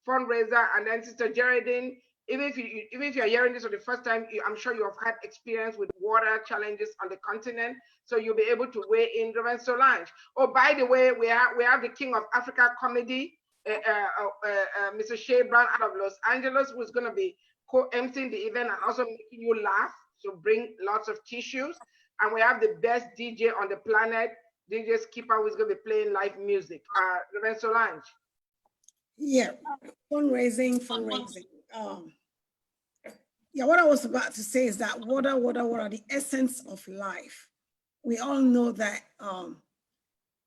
fundraiser, and then Sister Geraldine. Even if you're hearing this for the first time, I'm sure you have had experience with water challenges on the continent, so you'll be able to weigh in. Reverend Solange. Oh, by the way, we have the King of Africa comedy, Mr. Shea Brown out of Los Angeles, who's going to be co-emceeing the event and also making you laugh. So bring lots of tissues. And we have the best DJ on the planet, DJ Skipper, who's going to be playing live music. Reverend Solange. Yeah, fundraising. Yeah, what I was about to say is that water, the essence of life. We all know that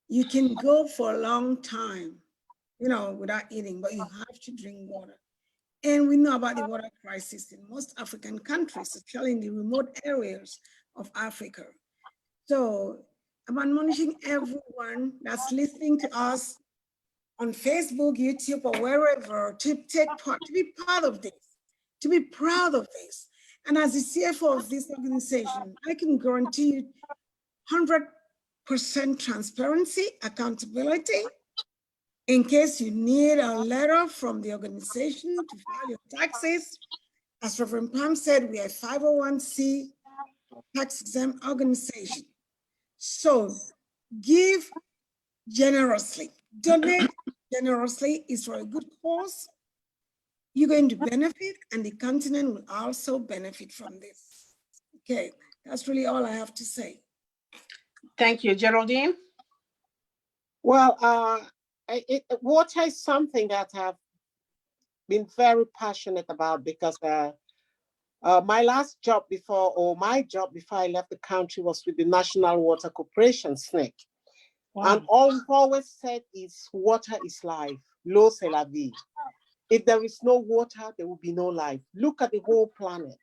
you can go for a long time, without eating, but you have to drink water. And we know about the water crisis in most African countries, especially in the remote areas of Africa. So I'm admonishing everyone that's listening to us on Facebook, YouTube, or wherever to take part, to be part of this, to be proud of this. And as the CFO of this organization, I can guarantee you 100% transparency, accountability. In case you need a letter from the organization to file your taxes, as Reverend Pam said, we are a 501c tax exempt organization. So give generously, donate generously is for a good cause. You're going to benefit and the continent will also benefit from this. Okay, that's really all I have to say. Thank you, Geraldine. Well, water is something that I've been very passionate about because my job before I left the country was with the National Water Corporation, SNEC. Wow. And all we've always said is water is life. L'eau c'est la vie. If there is no water, there will be no life. Look at the whole planet.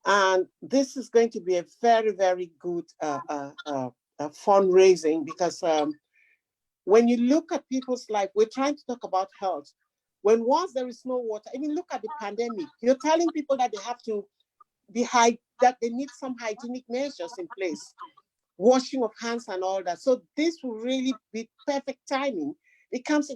And this is going to be a very, very good fundraising because when you look at people's life, we're trying to talk about health. When once there is no water, I mean, look at the pandemic. You're telling people that they have to that they need some hygienic measures in place, washing of hands and all that. So this will really be perfect timing. It comes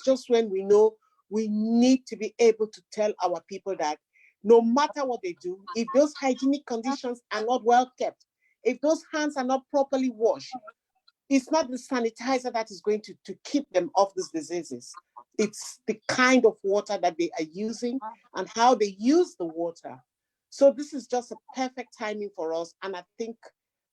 just when we know we need to be able to tell our people that no matter what they do, if those hygienic conditions are not well kept, if those hands are not properly washed, it's not the sanitizer that is going to keep them off these diseases. It's the kind of water that they are using and how they use the water. So this is just a perfect timing for us. And I think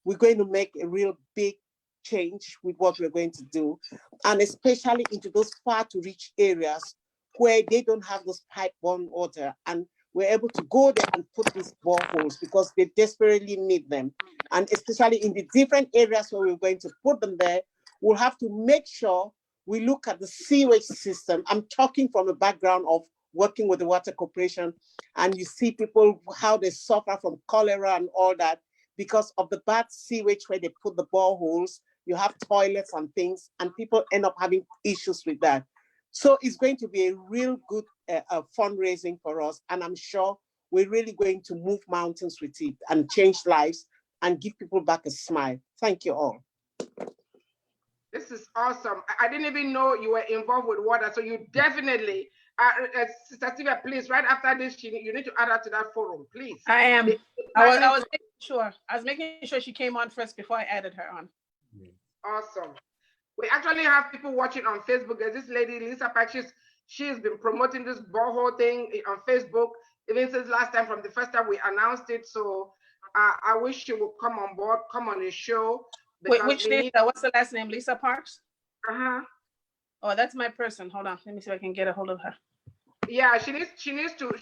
we're going to make a real big change with what we're going to do. And especially into those far to reach areas where they don't have those pipe-borne water. And we're able to go there and put these boreholes because they desperately need them. And especially in the different areas where we're going to put them there, we'll have to make sure we look at the sewage system. I'm talking from a background of working with the Water Corporation, and you see people, how they suffer from cholera and all that because of the bad sewage where they put the boreholes. You have toilets and things, and people end up having issues with that. So it's going to be a real good fundraising for us, and I'm sure we're really going to move mountains with it and change lives and give people back a smile. Thank you all. This is awesome. I didn't even know you were involved with water, so you definitely, Sister Sylvia, please, right after this, you need to add her to that forum, please. I am. I was making sure. I was making sure she came on first before I added her on. Awesome. We actually have people watching on Facebook. There's this lady, Lisa Pack, she's been promoting this borehole thing on Facebook, even since last time, from the first time we announced it. So I wish she would come on board, come on the show. Wait, which Lisa? What's the last name? Lisa Parks? Uh-huh. Oh, that's my person. Hold on. Let me see if I can get a hold of her. Yeah, she needs to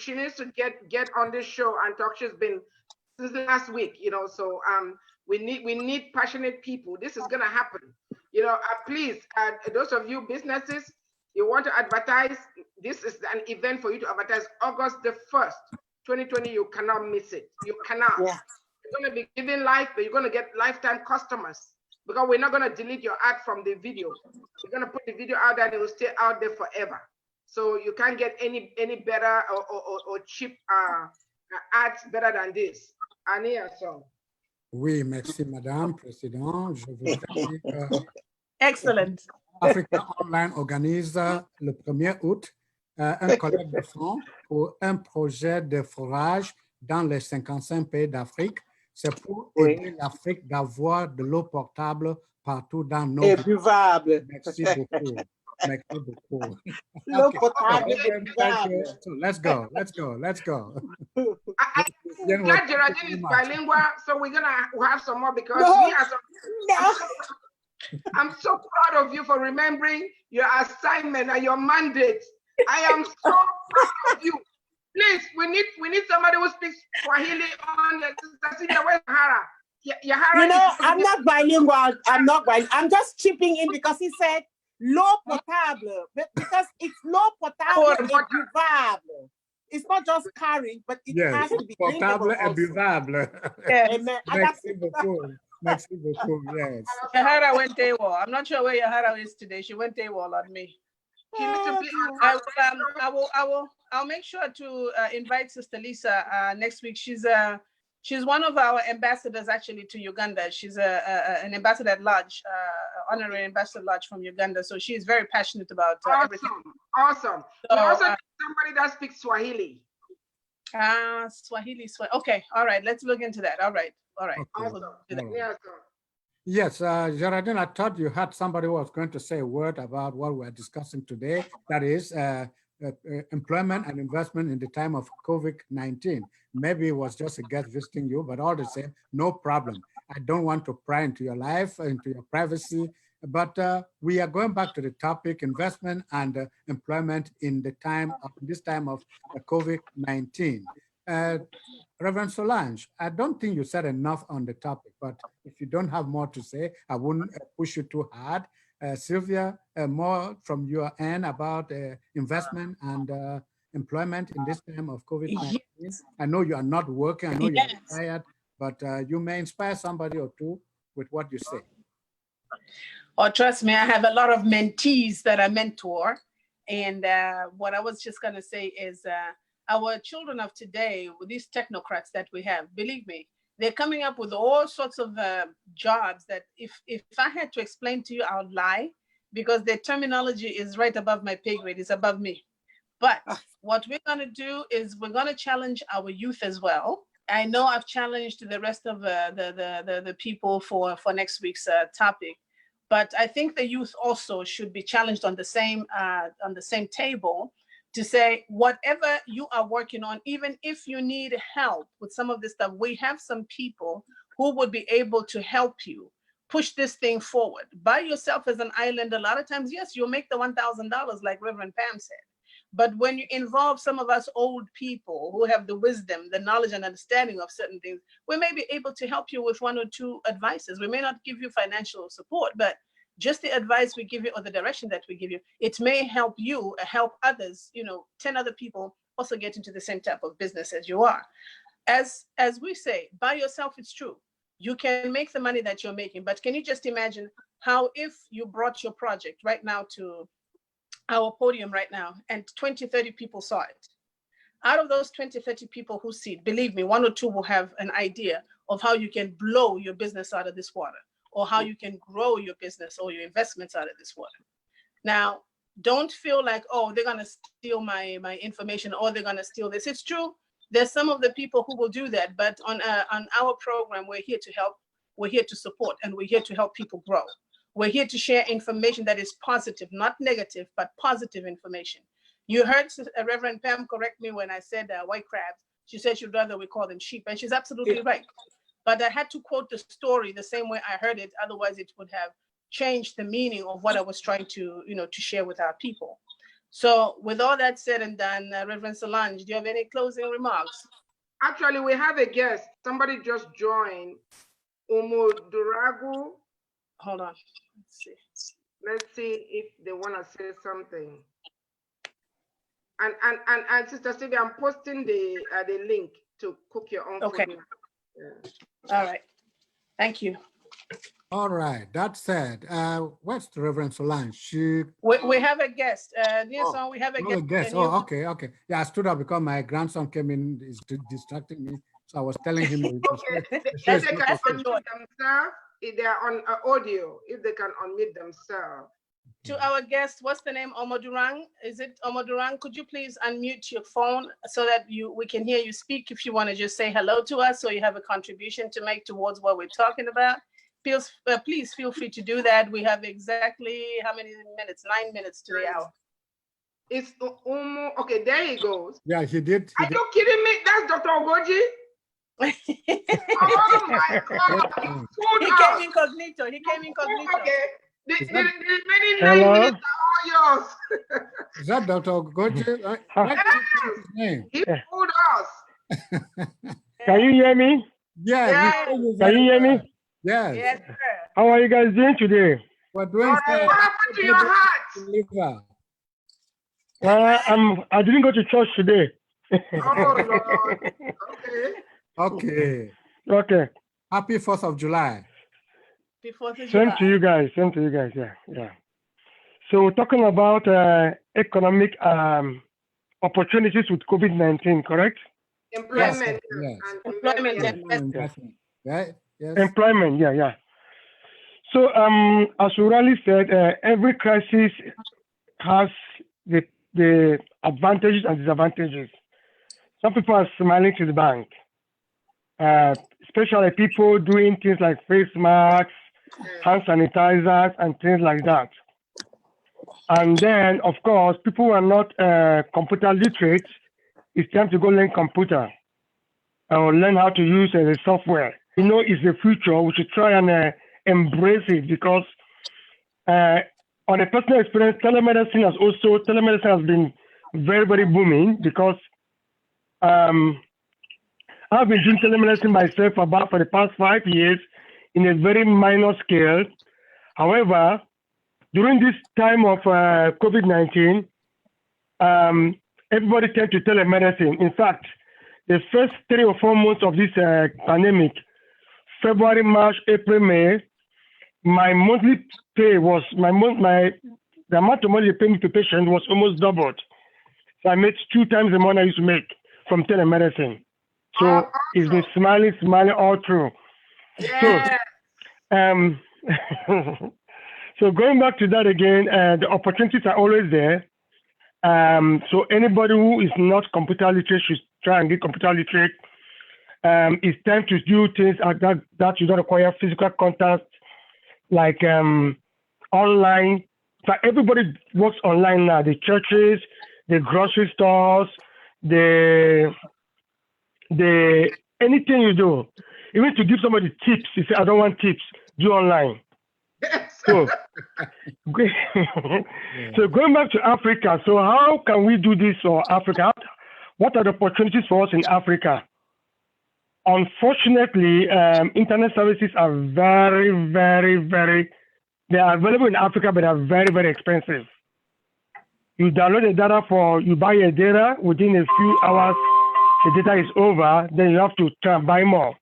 get on this show and talk. She's been since last week, so we need passionate people. This is gonna happen. Please, those of you businesses, you want to advertise, this is an event for you to advertise. August the 1st, 2020, you cannot miss it. You cannot. Yeah. You're going to be giving life, but you're going to get lifetime customers because we're not going to delete your ad from the video. We're going to put the video out there and it will stay out there forever. So you can't get any better or cheap ads better than this. Ania, so. Oui, merci, Madame Présidente. Je voudrais dire Excellent. Africa Online organise le 1er août un collecte de fonds pour un projet de forage dans les 55 pays d'Afrique. C'est pour aider l'Afrique d'avoir de l'eau potable partout dans nos pays. Et buvable. Merci beaucoup. Merci beaucoup. L'eau potable et buvable. So let's go. I'm glad Geraldine is bilingual, so we'll have some more because I'm so proud of you for remembering your assignment and your mandate. I am so proud of you. Please, we need somebody who speaks Swahili on the Cecilia. Where's Yahara? Yahara, You know, I'm not bilingual. I'm just chipping in because he said l'eau potable, because it's l'eau potable et buvable. It's not just carrying, but it has to be Potable drinkable et buvable. Amen. Merci beaucoup. Merci beaucoup. Yes. Yahara went AWOL. I'm not sure where Yahara is today. She went AWOL on me. She needs to be on I'll make sure to invite Sister Lisa next week. She's one of our ambassadors actually to Uganda. She's an ambassador at large, honorary ambassador at large from Uganda. So she's very passionate about everything. Awesome. So, we also need somebody that speaks Swahili. Swahili. Okay, all right. Let's look into that. All right. Okay. Awesome. Right. Yes, Geraldine, I thought you had somebody who was going to say a word about what we're discussing today. That is employment and investment in the time of COVID-19. Maybe it was just a guest visiting you, but all the same, no problem. I don't want to pry into your life, into your privacy, but we are going back to the topic, investment and employment in this time of COVID-19. Reverend Solange, I don't think you said enough on the topic, but if you don't have more to say, I wouldn't push you too hard. Sylvia, more from your end about investment and employment in this time of COVID-19. Yes. I know you are not working, I know you're tired, but you may inspire somebody or two with what you say. Oh, trust me, I have a lot of mentees that I mentor. And what I was just going to say is our children of today, with these technocrats that we have, believe me, they're coming up with all sorts of jobs that if I had to explain to you, I would lie, because their terminology is right above my pay grade, it's above me. But what we're going to do is we're going to challenge our youth as well. I know I've challenged the rest of the people for next week's topic, but I think the youth also should be challenged on the same table to say, whatever you are working on, even if you need help with some of this stuff, we have some people who would be able to help you push this thing forward. By yourself as an island, a lot of times, yes, you'll make the $1,000 like Reverend Pam said. But when you involve some of us old people who have the wisdom, the knowledge and understanding of certain things, we may be able to help you with one or two advices. We may not give you financial support, but just the advice we give you or the direction that we give you, it may help you help others, 10 other people also get into the same type of business as you are. As we say, by yourself, it's true. You can make the money that you're making, but can you just imagine how if you brought your project right now to our podium right now and 20, 30 people saw it. Out of those 20, 30 people who see it, believe me, one or two will have an idea of how you can blow your business out of this water, or how you can grow your business or your investments out of this water. Now, don't feel like, oh, they're gonna steal my information or they're gonna steal this. It's true, there's some of the people who will do that, but on our program, we're here to help, we're here to support, and we're here to help people grow. We're here to share information that is positive, not negative, but positive information. You heard Reverend Pam correct me when I said white crabs. She said she'd rather we call them sheep, and she's absolutely right. But I had to quote the story the same way I heard it, otherwise it would have changed the meaning of what I was trying to, to share with our people. So with all that said and done, Reverend Solange, do you have any closing remarks? Actually, we have a guest. Somebody just joined. Umuduragu. Hold on. Let's see if they want to say something. And Sister Sylvia, I'm posting the link to cook your own food. Yeah. All right. Thank you. All right. That said, where's the Reverend Solange? We have a guest. We have a guest. Oh, okay. Yeah, I stood up because my grandson came in, is distracting me. So I was telling him. If they can unmute themselves, if they are on audio, if they can unmute themselves. To our guest, what's the name? Omodurang? Is it Omodurang? Could you please unmute your phone so that we can hear you speak if you want to just say hello to us or you have a contribution to make towards what we're talking about? Please feel free to do that. We have exactly how many minutes? 9 minutes to the hour. It's okay, there he goes. Yeah, he did. Are you kidding me? That's Dr. Ogoji? Oh my God! He came incognito. He came incognito. Okay. The remaining 9 Hello? minutes are all yours. Is that Dr. Goje? Huh. Why did you change his name? He fooled us. Can you hear me? Yeah, Yeah. we hear you Can very you hear well. me? Yes. Yes, sir. How are you guys doing today? We're doing What happened to your heart? liver. I didn't go to church today. Oh Lord. Okay. Okay. Okay. Happy 4th of July. The 4th of Same July. to you guys. Same to you guys. Yeah. Yeah. So we're talking about economic opportunities with COVID-19, correct? Employment. Yes. And Employment yes. and business. Investment. Right? Yes. Employment. Yeah. Yeah. So as Urali said, every crisis has the advantages and disadvantages. Some people are smiling to the bank, especially people doing things like face masks, hand sanitizers, and things like that. And then, of course, people who are not computer literate, it's time to go learn computer or learn how to use the software. You know, it's the future. We should try and embrace it because on a personal experience, telemedicine has been very, very booming because I've been doing telemedicine myself for the past 5 years in a very minor scale. However, during this time of COVID-19, everybody turned to telemedicine. In fact, the first 3 or 4 months of this pandemic, February, March, April, May, my monthly pay was the amount of money they pay me to patient was almost doubled. So I made 2 times the money I used to make from telemedicine. So it's been smiling all through. Yeah. So, so going back to that again, the opportunities are always there. So anybody who is not computer literate should try and get computer literate. It's time to do things that you don't require physical contact, like online. So everybody works online now. The churches, the grocery stores, the anything you do. Even to give somebody tips, you say, I don't want tips, do online. Yes. So, so going back to Africa, so how can we do this for Africa? What are the opportunities for us in Africa? Unfortunately, internet services are very, very, very, they are available in Africa, but they are very, very expensive. You download the data you buy a data, within a few hours, the data is over, then you have to try and buy more.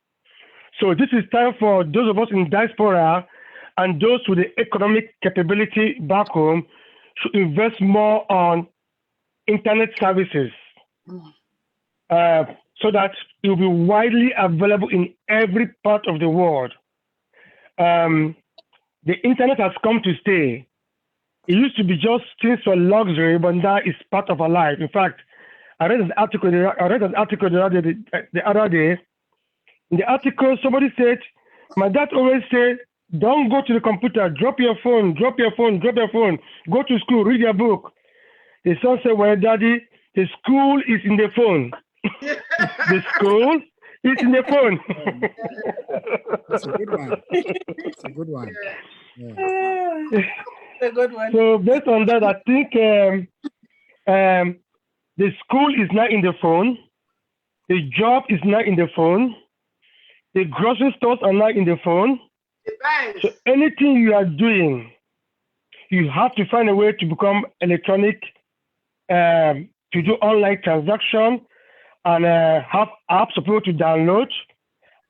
So this is time for those of us in diaspora and those with the economic capability back home to invest more on internet services so that it will be widely available in every part of the world. The internet has come to stay. It used to be just things for luxury, but now it's part of our life. In fact, I read an article the other day. In the article, somebody said, my dad always said, don't go to the computer, drop your phone, go to school, read your book. The son said, well, daddy, the school is in the phone. The school is in the phone. That's a good one. That's a good one. Yeah. A good one. So based on that, I think the school is now in the phone. The job is now in the phone. The grocery stores are now in the phone. The banks. So anything you are doing, you have to find a way to become electronic, to do online transaction, and have apps for people to download,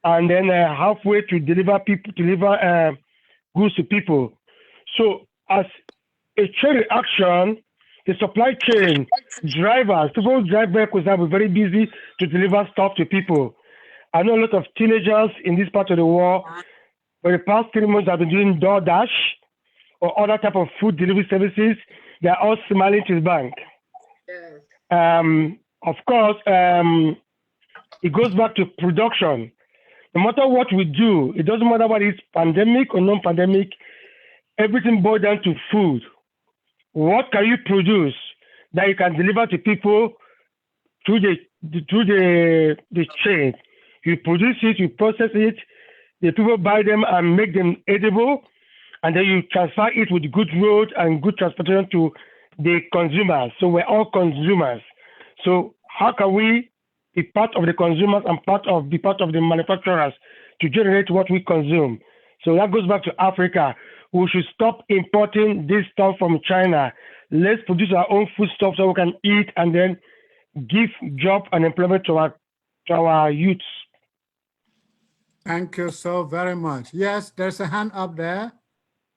and then halfway to deliver goods to people. So as a chain reaction, the supply chain, drivers, people who drive vehicles have been very busy to deliver stuff to people. I know a lot of teenagers in this part of the world, for the past 3 months, have been doing DoorDash or other type of food delivery services. They are all smiling to the bank. Yes. Of course, it goes back to production. No matter what we do, it doesn't matter whether it's pandemic or non-pandemic, everything boils down to food. What can you produce that you can deliver to people through the chain? You produce it, you process it, the people buy them and make them edible, and then you transfer it with good road and good transportation to the consumers. So we're all consumers. So how can we be part of the consumers and be part of the manufacturers to generate what we consume? So that goes back to Africa. We should stop importing this stuff from China. Let's produce our own food stuff so we can eat and then give job and employment to our youths. Thank you so very much. Yes, there's a hand up there.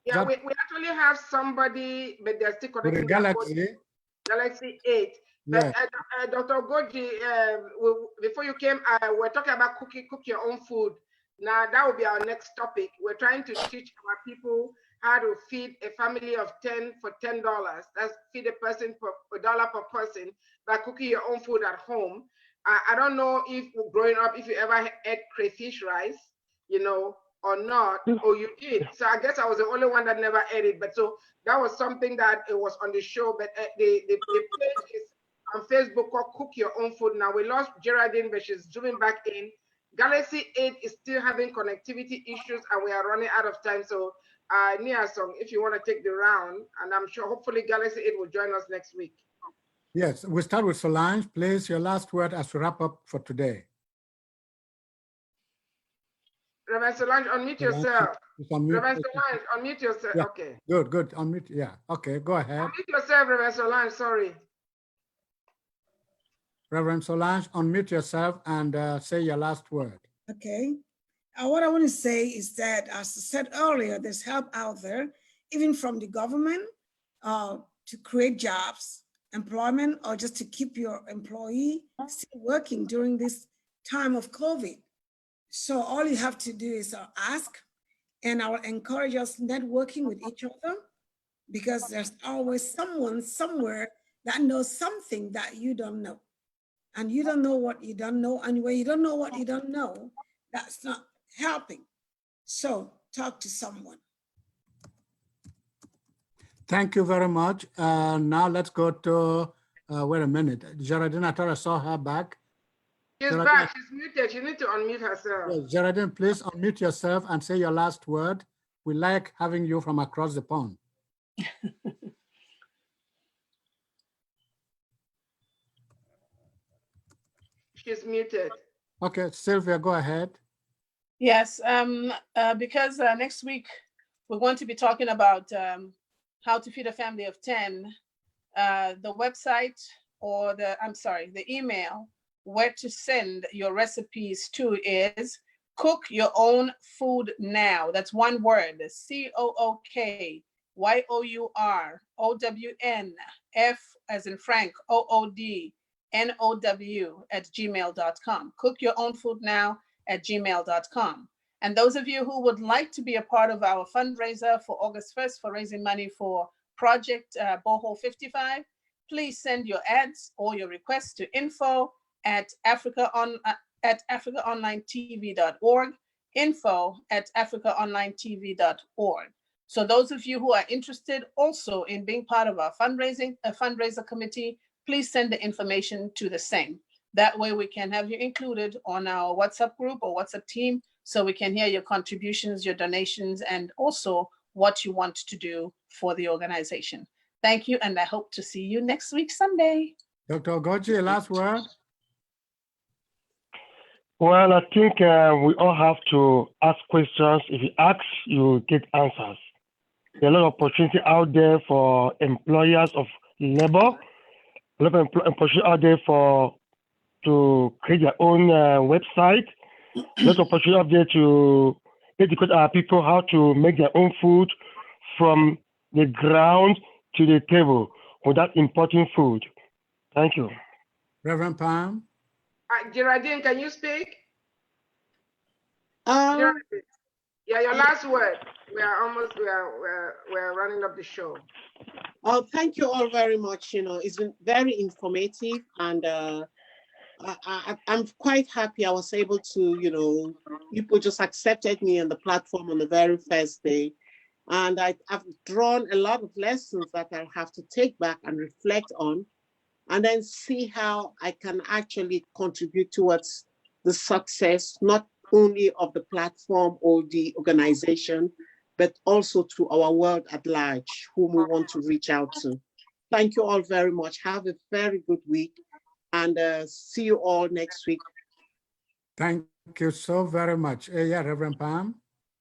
Yeah, we actually have somebody, but they're still With a connecting. Galaxy 8. But Yeah. Dr. Goji, before you came, we're talking about cook your own food. Now that will be our next topic. We're trying to teach our people how to feed a family of 10 for $10. That's feed a person for $1 per person by cooking your own food at home. I don't know if growing up, if you ever ate crayfish rice, you know, or not, or you did. So I guess I was the only one that never ate it. But so that was something that it was on the show. But the page is on Facebook called Cook Your Own Food. Now we lost Geraldine, but she's zooming back in. Galaxy 8 is still having connectivity issues and we are running out of time. So Nia Song, if you want to take the round, and I'm sure hopefully Galaxy 8 will join us next week. Yes, we start with Solange. Please, your last word as we wrap up for today. Reverend Solange, unmute yourself. Reverend Solange, unmute yourself. Yeah. Okay. Good. Unmute. Yeah. Okay, go ahead. Unmute yourself, Reverend Solange. Sorry. Reverend Solange, unmute yourself and say your last word. Okay. What I want to say is that, as I said earlier, there's help out there, even from the government, to create jobs, employment, or just to keep your employee still working during this time of COVID. So all you have to do is ask, and I will encourage us networking with each other, because there's always someone somewhere that knows something that you don't know. And you don't know what you don't know. And when you don't know what you don't know, that's not helping. So talk to someone. Thank you very much. Now let's go to, wait a minute. Geraldine, I thought I saw her back. She's Geraldine, back. She's muted. She needs to unmute herself. Yes, Geraldine, please unmute yourself and say your last word. We like having you from across the pond. She's muted. Okay, Sylvia, go ahead. Yes, because next week we're going to be talking about how to feed a family of 10. The website or the email where to send your recipes to is Cook Your Own Food Now. That's one word, COOKYOUROWNF as in Frank, OODNOW@gmail.com. Cook Your Own Food Now @gmail.com. And those of you who would like to be a part of our fundraiser for August 1st for raising money for Project Borehole 55, please send your ads or your requests to info@africaonlinetv.org, info@africaonlinetv.org. So those of you who are interested also in being part of our fundraiser committee, please send the information to the same. That way we can have you included on our WhatsApp group or WhatsApp team so we can hear your contributions, your donations, and also what you want to do for the organization. Thank you, and I hope to see you next week, Sunday. Dr. Ogoji, last word? Well, I think we all have to ask questions. If you ask, you get answers. There are a lot of opportunity out there for employers of labor, a lot of opportunity out there to create their own website, a lot of opportunity out there to educate our people how to make their own food from the ground to the table without importing food. Thank you. Reverend Pam? Geraldine, can you speak? Yeah, your last word. We're running up the show. Oh, thank you all very much. It's been very informative, and I'm quite happy I was able to, people just accepted me on the platform on the very first day. And I've drawn a lot of lessons that I'll have to take back and reflect on, and then see how I can actually contribute towards the success, not only of the platform or the organization, but also to our world at large, whom we want to reach out to. Thank you all very much. Have a very good week, and see you all next week. Thank you so very much. Yeah, Reverend Pam.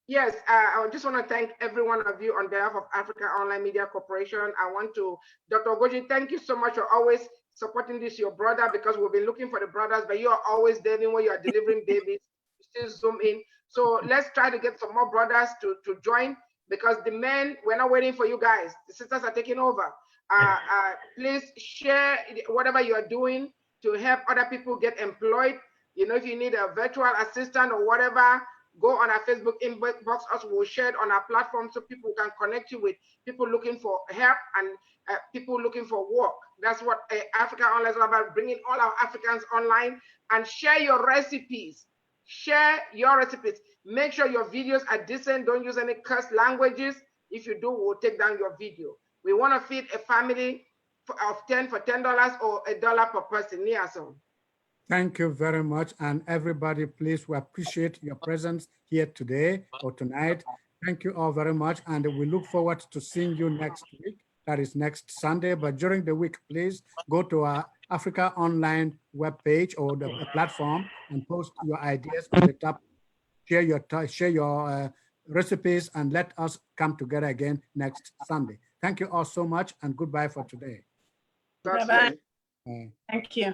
Yes, I just want to thank every one of you on behalf of Africa Online Media Corporation. I want to, Dr. Ogoji, thank you so much for always supporting this, your brother, because we've been looking for the brothers, but you are always there when you are delivering babies, you still zoom in. So let's try to get some more brothers to join, because the men, we're not waiting for you guys. The sisters are taking over. Please share whatever you are doing to help other people get employed. You know, if you need a virtual assistant or whatever, go on our Facebook inbox. Us, we'll share it on our platform so people can connect you with people looking for help and people looking for work. That's what Africa Online is all about, bringing all our Africans online. And share your recipes. Share your recipes. Make sure your videos are decent. Don't use any cursed languages. If you do, we'll take down your video. We want to feed a family of 10 for $10 or $1 per person. Niason. Thank you very much. And everybody, please, we appreciate your presence here today or tonight. Thank you all very much. And we look forward to seeing you next week. That is next Sunday. But during the week, please go to our Africa Online webpage or the platform and post your ideas on the top. Share your recipes and let us come together again next Sunday. Thank you all so much and goodbye for today. Bye-bye. Thank you.